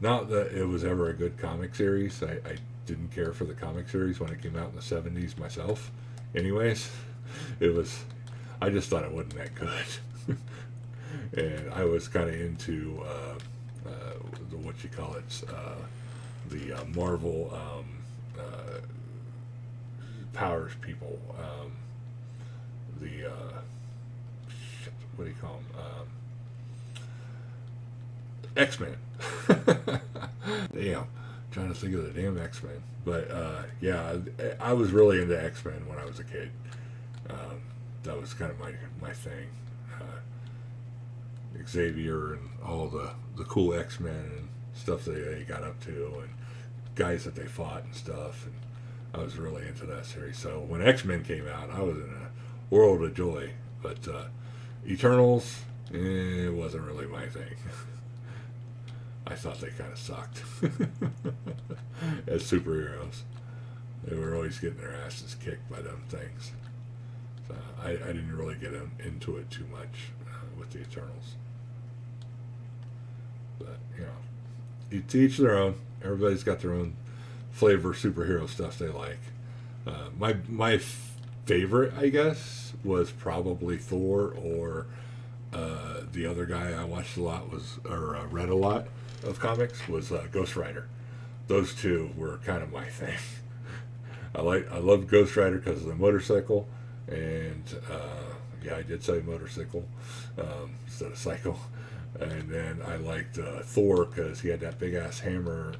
Not that it was ever a good comic series. I didn't care for the comic series when it came out in the 70s myself. Anyways, I just thought it wasn't that good. And I was kind of into the Marvel powers people. What do you call them? X-Men. Damn, trying to think of the damn X-Men. But yeah, I was really into X-Men when I was a kid. That was kind of my thing. Xavier and all the cool X-Men and stuff that they got up to, and guys that they fought and stuff, and I was really into that series. So when X-Men came out, I was in a world of joy. But Eternals, it wasn't really my thing. I thought they kind of sucked as superheroes. They were always getting their asses kicked by them things. So I didn't really get into it too much with the Eternals. But, you know, to each their own. Everybody's got their own flavor superhero stuff they like. My favorite, I guess, was probably Thor, or the other guy I watched a lot read a lot of comics was Ghost Rider. Those two were kind of my thing. I loved Ghost Rider because of the motorcycle, and yeah, I did say motorcycle instead of cycle. And then I liked Thor because he had that big ass hammer,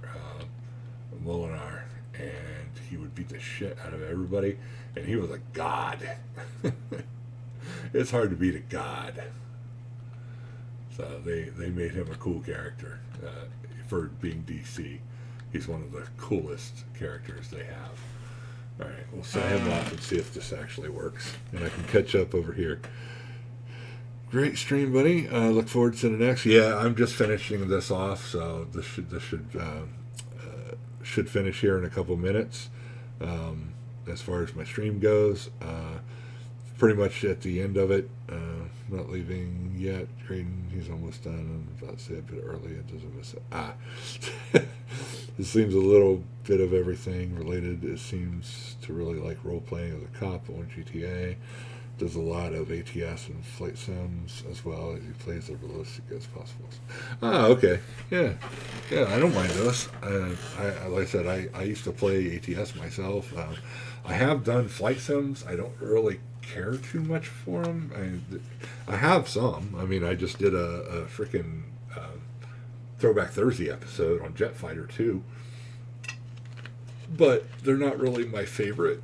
Molinar, and he would beat the shit out of everybody, and he was a god. It's hard to beat a god. So they made him a cool character. for being DC. He's one of the coolest characters they have. All right, we'll set him off and see if this actually works, and I can catch up over here. Great stream, buddy. Look forward to the next. Yeah, I'm just finishing this off, so this should finish here in a couple minutes. As far as my stream goes, pretty much at the end of it. Not leaving yet. Creighton, he's almost done. I'm about to say a bit early. It doesn't miss it. It seems a little bit of everything related. It seems to really like role playing as a cop on GTA. Does a lot of ATS and flight sims as well as he plays as realistic as possible. Okay. Yeah. I don't mind those. Like I said, I used to play ATS myself. I have done flight sims. I don't really care too much for them. I have some. I mean, I just did a freaking Throwback Thursday episode on Jet Fighter 2. But they're not really my favorite.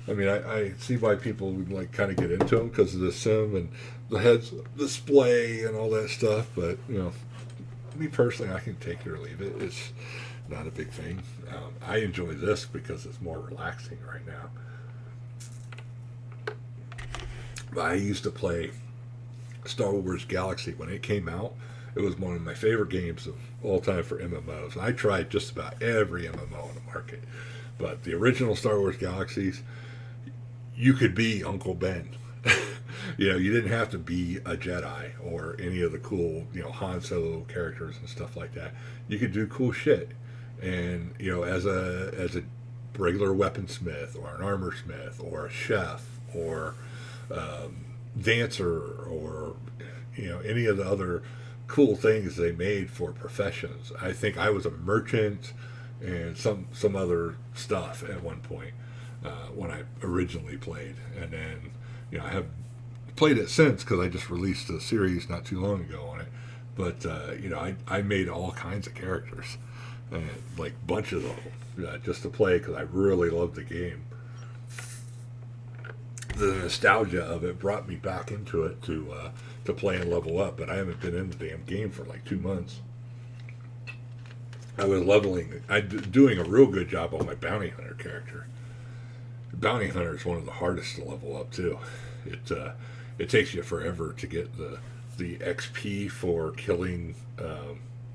I mean, I see why people would like kind of get into them because of the sim and the heads display and all that stuff. But me personally, I can take it or leave it. It's not a big thing. I enjoy this because it's more relaxing right now. But I used to play Star Wars Galaxy when it came out. It was one of my favorite games of all time for MMOs. And I tried just about every MMO on the market. But the original Star Wars Galaxies, you could be Uncle Ben. You didn't have to be a Jedi or any of the cool, Han Solo characters and stuff like that. You could do cool shit. And, as a regular weaponsmith or an armor smith or a chef or dancer or, any of the other cool things they made for professions. I think I was a merchant and some other stuff at one point when I originally played, and then I have played it since because I just released a series not too long ago on it. But I made all kinds of characters, like bunches of them, just to play because I really loved the game. The nostalgia of it brought me back into it to play and level up, but I haven't been in the damn game for like 2 months. I was doing a real good job on my bounty hunter character. Bounty hunter is one of the hardest to level up too. It takes you forever to get the XP for killing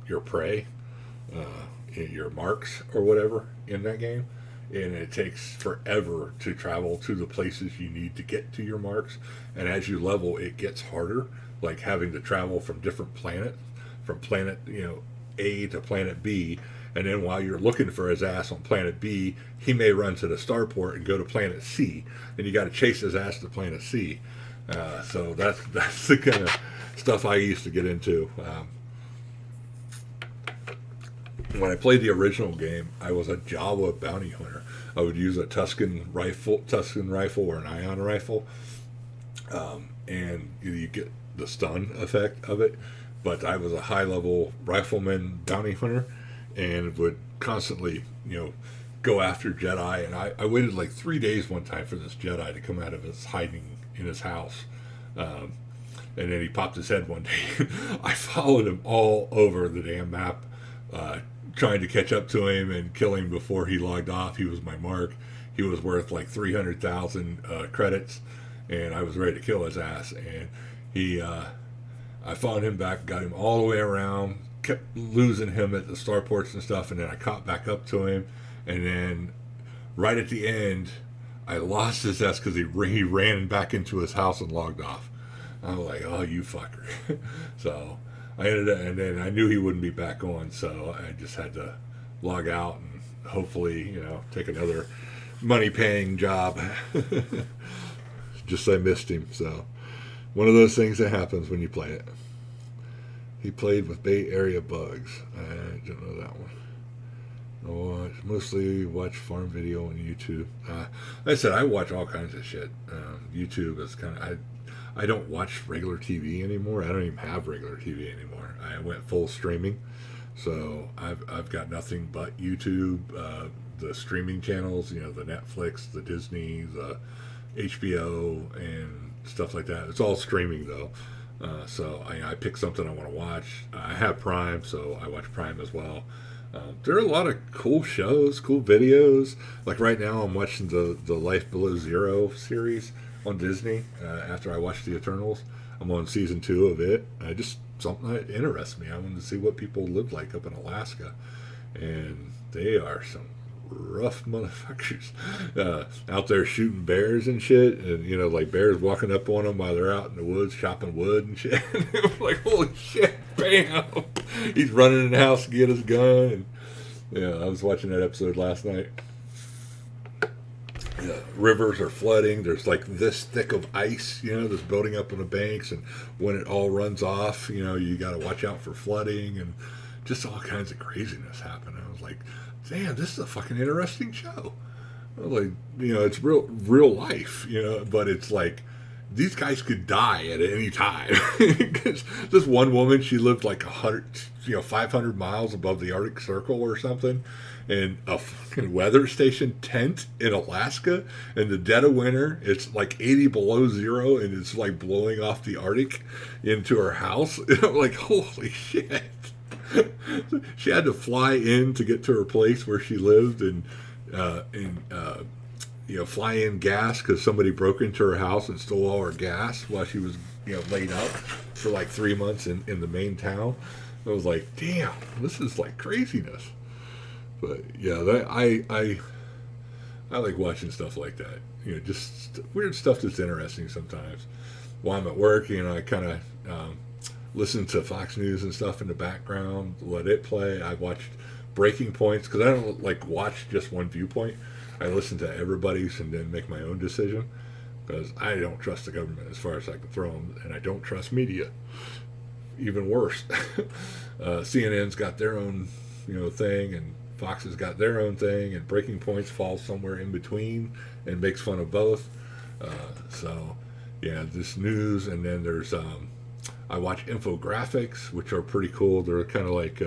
your prey, your marks or whatever in that game. And it takes forever to travel to the places you need to get to your marks. And as you level, it gets harder, like having to travel from different planets, from planet A to planet B. And then while you're looking for his ass on planet B, he may run to the starport and go to planet C. And you got to chase his ass to planet C. So that's the kind of stuff I used to get into. When I played the original game, I was a Jawa bounty hunter. I would use a Tuscan rifle or an ion rifle, and you get the stun effect of it. But I was a high-level rifleman bounty hunter, and would constantly, go after Jedi. And I waited like 3 days one time for this Jedi to come out of his hiding in his house. And then he popped his head one day. I followed him all over the damn map, trying to catch up to him and kill him before he logged off. He was my mark. He was worth like 300,000 credits, and I was ready to kill his ass. And I followed him back, got him all the way around, kept losing him at the starports and stuff, and then I caught back up to him, and then right at the end, I lost his ass because he ran back into his house and logged off. I was like, oh, you fucker. So I ended up, and then I knew he wouldn't be back on, so I just had to log out and hopefully, take another money-paying job. Just I missed him, so one of those things that happens when you play it. He played with Bay Area bugs. I don't know that one. Mostly watch farm video on YouTube. Like I said, I watch all kinds of shit. YouTube is kind of... I don't watch regular TV anymore. I don't even have regular TV anymore. I went full streaming. So I've got nothing but YouTube, the streaming channels, the Netflix, the Disney, the HBO, and stuff like that. It's all streaming, though. So I pick something I want to watch. I have Prime, so I watch Prime as well. There are a lot of cool shows, cool videos. Like right now, I'm watching the Life Below Zero series on Disney. After I watched the Eternals, I'm on season 2 of it. I just something that interests me. I wanted to see what people live like up in Alaska, and they are some rough motherfuckers out there shooting bears and shit, and like bears walking up on them while they're out in the woods chopping wood and shit. Like, holy shit, bam! He's running in the house to get his gun, and I was watching that episode last night. Rivers are flooding. There's like this thick of ice, that's building up on the banks, and when it all runs off, you got to watch out for flooding and just all kinds of craziness happening. I was like, damn, this is a fucking interesting show. Like, it's real life, but it's like these guys could die at any time. Because this one woman, she lived like 500 miles above the Arctic Circle or something, in a fucking weather station tent in Alaska. In the dead of winter, it's like 80 below zero, and it's like blowing off the Arctic into her house. I'm like, holy shit. She had to fly in to get to her place where she lived, and fly in gas because somebody broke into her house and stole all her gas while she was laid up for like 3 months in the main town. I was like, damn, this is like craziness. But yeah, I like watching stuff like that. Just weird stuff that's interesting sometimes. While I'm at work, I kind of listen to Fox News and stuff in the background, let it play. I watched Breaking Points because I don't like watch just one viewpoint. I listen to everybody's and then make my own decision, because I don't trust the government as far as I can throw them, and I don't trust media. Even worse, CNN's got their own thing, and Fox has got their own thing, and Breaking Points falls somewhere in between and makes fun of both. So yeah, this news, and then there's I watch infographics, which are pretty cool. They're kind of like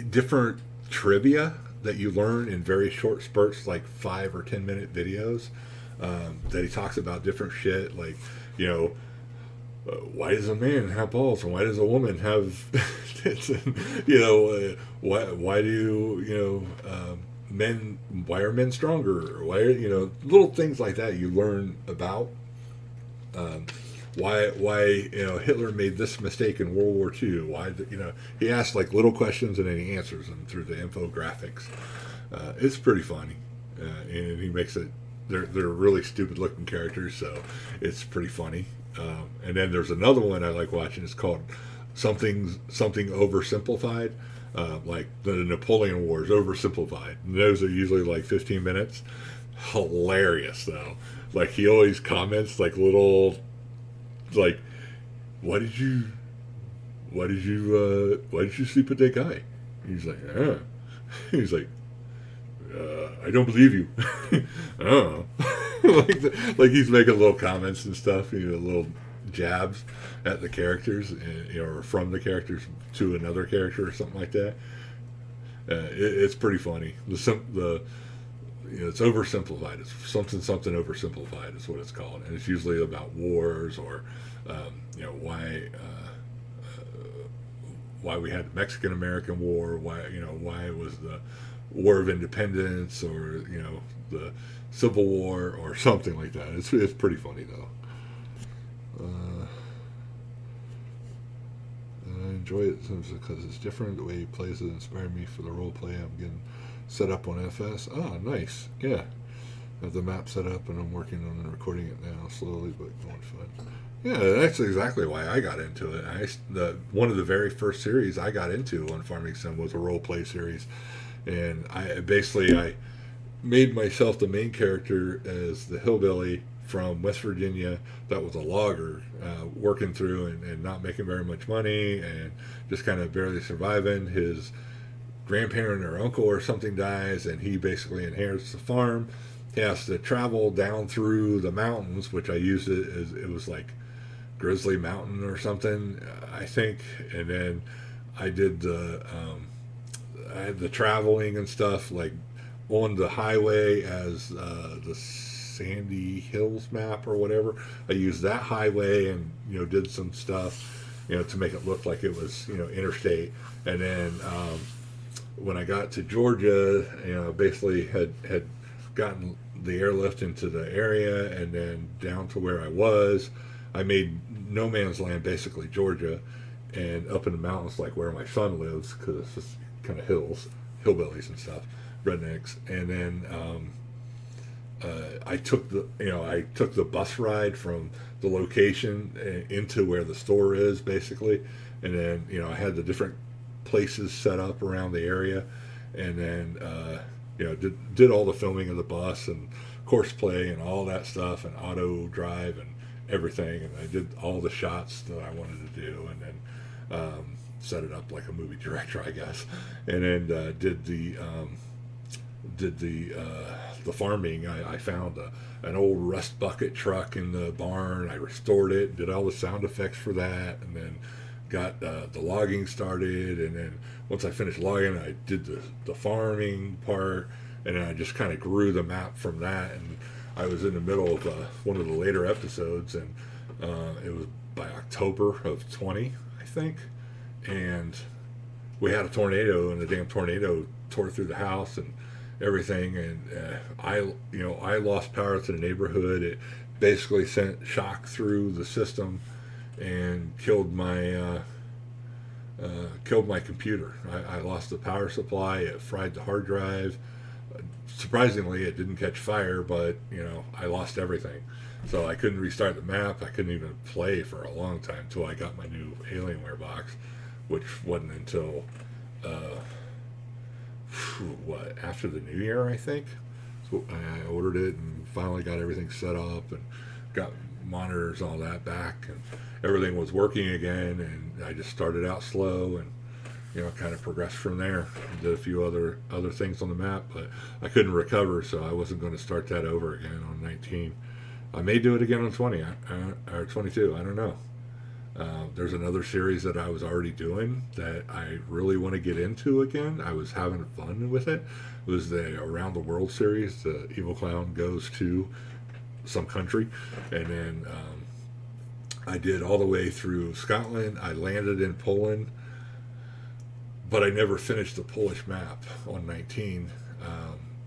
different trivia that you learn in very short spurts, like 5 or 10 minute videos, that he talks about different shit, like why does a man have balls and why does a woman have tits, and why do men, why are men stronger, or why are, little things like that you learn about. Why Hitler made this mistake in World War II? Why he asks like little questions and then he answers them through the infographics. It's pretty funny, and he makes it. They're really stupid looking characters, so it's pretty funny. And then there's another one I like watching. It's called something oversimplified, like the Napoleon Wars oversimplified. And those are usually like 15 minutes. Hilarious though. Like he always comments like little, like, why did you sleep with that guy? He's like, he's like, I don't believe you. Oh, like he's making little comments and stuff, little jabs at the characters, or from the characters to another character or something like that. It's pretty funny. It's oversimplified. It's something oversimplified is what it's called, and it's usually about wars or why we had the Mexican-American War, why it was the War of Independence, or the Civil War or something like that. It's pretty funny though. I enjoy it because it's different. The way he plays it inspired me for the role play I'm getting set up on FS. Ah, nice. Yeah. I have the map set up and I'm working on and recording it now, slowly but going fun. Yeah, that's exactly why I got into it. One of the very first series I got into on Farming Sim was a role play series, and I made myself the main character as the hillbilly from West Virginia that was a logger, working through and not making very much money and just kind of barely surviving. His grandparent or uncle or something dies, and he basically inherits the farm. He has to travel down through the mountains, which I used it as it was like Grizzly Mountain or something, I think. And then I did I had the traveling and stuff like on the highway as the Sandy Hills map or whatever. I used that highway and did some stuff, to make it look like it was interstate. And then when I got to Georgia, basically had gotten the airlift into the area and then down to where I was. I made no man's land, basically Georgia, and up in the mountains like where my son lives, because it's just kind of hillbillies and stuff, rednecks. And then I took the bus ride from the location into where the store is, basically. And then I had the different places set up around the area, and then did all the filming of the bus and course play and all that stuff and auto drive and everything. And I did all the shots that I wanted to do, and then set it up like a movie director, I guess. And then did the farming. I found an old rust bucket truck in the barn. I restored it, did all the sound effects for that, and then got the logging started. And then once I finished logging, I did the farming part, and then I just kind of grew the map from that. And I was in the middle of one of the later episodes, and it was by October of 20, I think, and we had a tornado, and the damn tornado tore through the house and everything. And I lost power to the neighborhood. It basically sent shock through the system and killed my computer. I lost the power supply. It fried the hard drive. Surprisingly, it didn't catch fire, but I lost everything. So I couldn't restart the map. I couldn't even play for a long time until I got my new Alienware box, which wasn't until after the new year, I think. So I ordered it and finally got everything set up and got monitors, all that back, and everything was working again. And I just started out slow and kind of progressed from there. Did a few other things on the map, but I couldn't recover, so I wasn't going to start that over again on 19. I may do it again on 20 or 22. I don't know. There's another series that I was already doing that I really want to get into again. I was having fun with it. It was the Around the World series. The evil clown goes to some country, and then I did all the way through Scotland. I landed in Poland, but I never finished the Polish map on 19.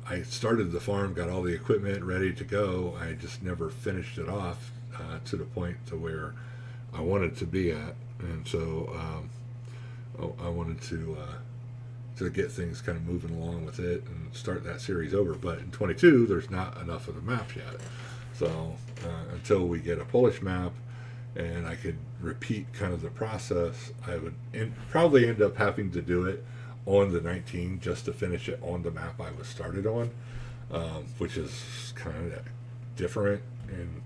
I started the farm, got all the equipment ready to go. I just never finished it off to the point to where I wanted to be at. And so I wanted to get things kind of moving along with it and start that series over. But in 22, there's not enough of the map yet. So until we get a Polish map and I could repeat kind of the process, I would probably end up having to do it on the 19 just to finish it on the map I was started on, which is kind of different. And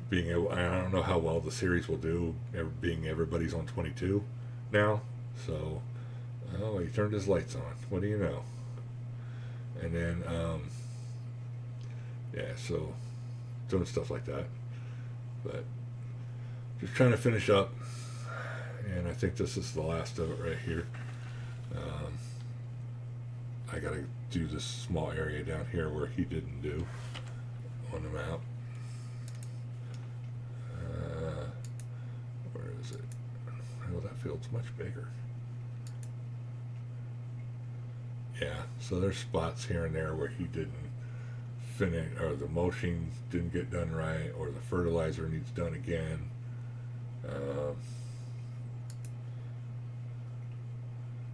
being able, I don't know how well the series will do, being everybody's on 22 now. So, oh, he turned his lights on. What do you know? And then, so doing stuff like that. But just trying to finish up, and I think this is the last of it right here. I gotta do this small area down here where he didn't do on the map. Where is it? Oh, that field's much bigger. Yeah, so there's spots here and there where he didn't finish, or the mulching didn't get done right, or the fertilizer needs done again.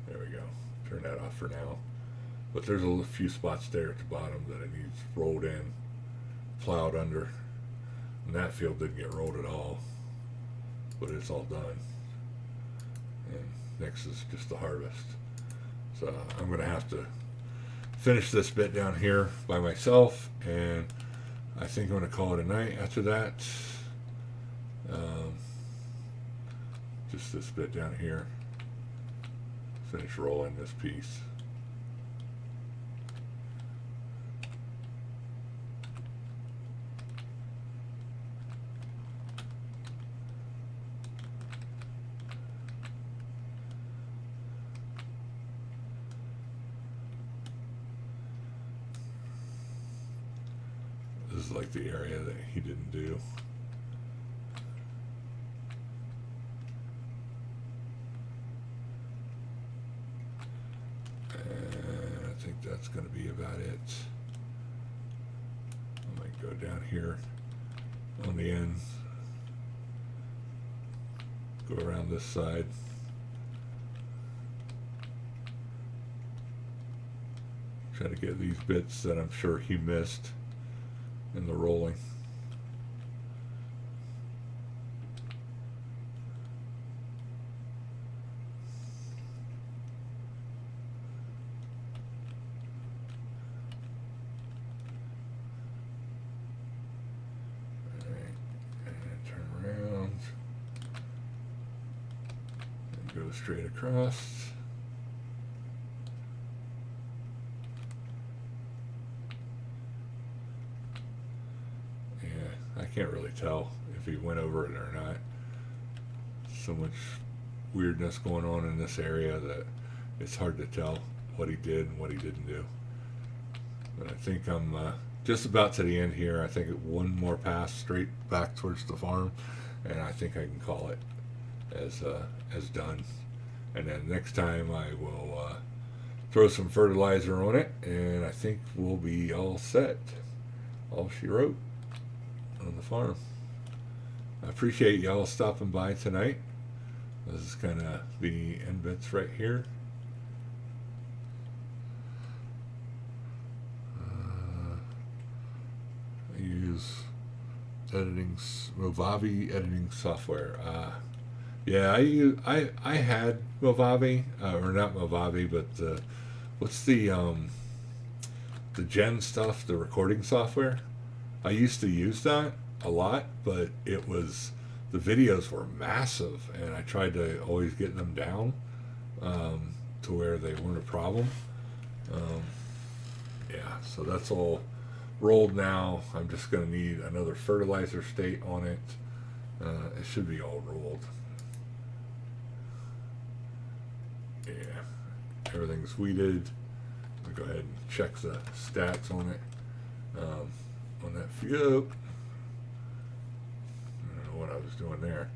There we go. Turn that off for now. But there's a few spots there at the bottom that it needs rolled in, plowed under. And that field didn't get rolled at all, but it's all done. And next is just the harvest. So I'm going to have to finish this bit down here by myself, and I think I'm going to call it a night after that. Just this bit down here. Finish rolling this piece. This is like the area that he didn't do. And I think that's going to be about it. I might go down here on the end, go around this side. Try to get these bits that I'm sure he missed in the rolling. Alright, and turn around and go straight across. I can't really tell if he went over it or not. So much weirdness going on in this area that it's hard to tell what he did and what he didn't do. But I think I'm just about to the end here. I think one more pass straight back towards the farm, and I think I can call it as done. And then next time I will throw some fertilizer on it, and I think we'll be all set. All she wrote on the farm. I appreciate y'all stopping by tonight. This is kind of the end bits right here. I use Movavi editing software. Yeah, I had Movavi, or not Movavi, but what's the Gen stuff, the recording software. I used to use that a lot, but it was, the videos were massive, and I tried to always get them down to where they weren't a problem. Yeah, so that's all rolled now. I'm just going to need another fertilizer state on it. It should be all rolled. Yeah, everything's weeded. I'll go ahead and check the stats on it. On that few, I don't know what I was doing there.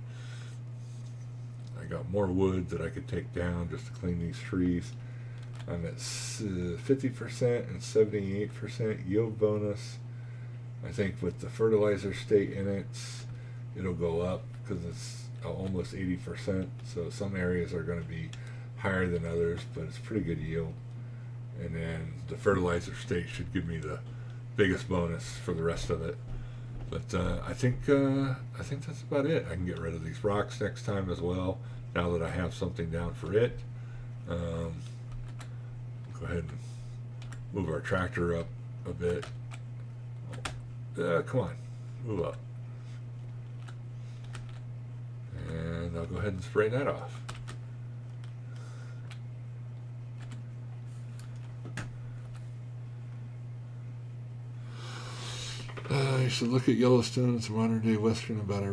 I got more wood that I could take down just to clean these trees. I'm at 50% and 78% yield bonus. I think with the fertilizer state in it, it'll go up because it's almost 80%. So some areas are going to be higher than others, but it's pretty good yield. And then the fertilizer state should give me the biggest bonus for the rest of it. But I think that's about it. I can get rid of these rocks next time as well, now that I have something down for it. Go ahead and move our tractor up a bit. Come on, move up. And I'll go ahead and spray that off. You should look at Yellowstone. It's a modern-day western about a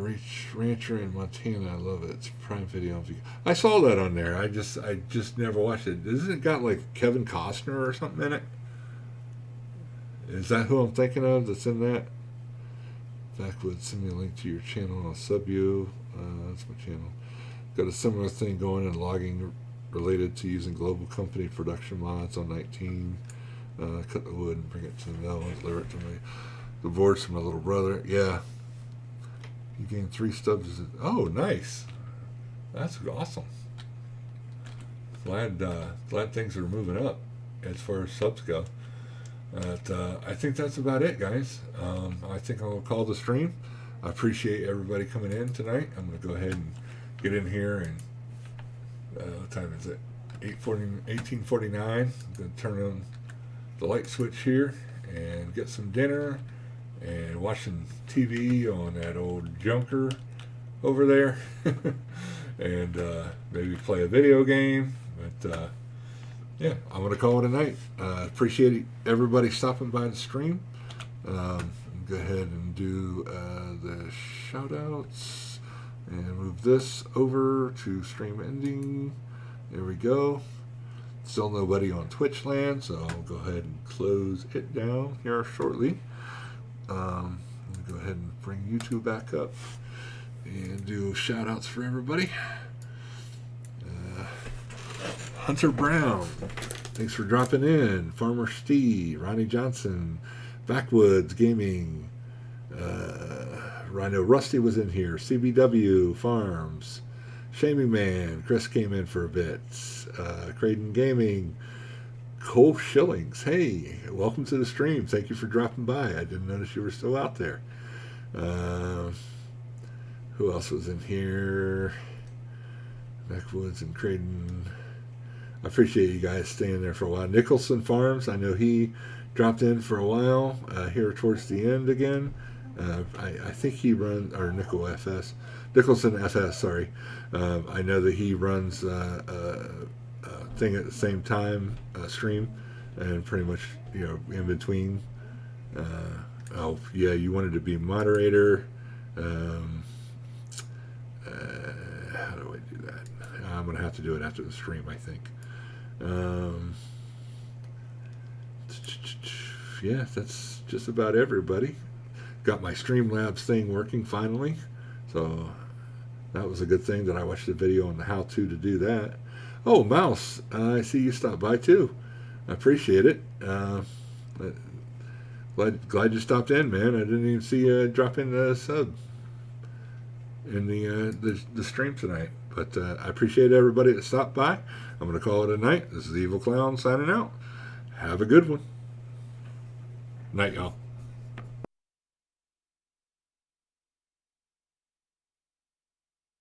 rancher in Montana. I love it. It's a prime video. I saw that on there. I just never watched it. Isn't it got like Kevin Costner or something in it? Is that who I'm thinking of that's in that? Backwoods, send me a link to your channel. I'll sub you. That's my channel. Got a similar thing going in logging related to using global company production mods on 19. Cut the wood and bring it to the mill and deliver it to me. Divorced from my little brother. Yeah. You gained 3 stubs. Oh, nice. That's awesome. Glad things are moving up as far as subs go. But I think that's about it, guys. I think I'll call the stream. I appreciate everybody coming in tonight. I'm going to go ahead and get in here and what time is it? 18:49. I'm going to turn on the light switch here and get some dinner and watch some TV on that old junker over there and maybe play a video game. But yeah, I'm going to call it a night. Appreciate everybody stopping by the stream. Go ahead and do the shout outs and move this over to stream ending. There we go. Still nobody on Twitch land, so I'll go ahead and close it down here shortly. Let me go ahead and bring YouTube back up and do shout outs for everybody. Hunter Brown, thanks for dropping in. Farmer Steve, Ronnie Johnson, Backwoods Gaming, Rhino Rusty was in here, CBW Farms, Shaming Man, Chris came in for a bit, Creighton Gaming, Cole Shillings, hey, welcome to the stream. Thank you for dropping by. I didn't notice you were still out there. Who else was in here? Backwoods and Creighton. I appreciate you guys staying there for a while. Nicholson Farms, I know he dropped in for a while here towards the end again. I think he runs, or Nicholson FS, sorry. I know that he runs a thing at the same time, stream, and pretty much, in between. Oh, yeah, you wanted to be moderator. How do I do that? I'm going to have to do it after the stream, I think. Yeah, that's just about everybody. Got my Streamlabs thing working finally, so that was a good thing that I watched the video on the how-to to do that. Oh, Mouse, I see you stopped by too. I appreciate it. Glad you stopped in, man. I didn't even see you drop in a sub in the stream tonight. But I appreciate everybody that stopped by. I'm going to call it a night. This is Evil Clown signing out. Have a good one. Night, y'all.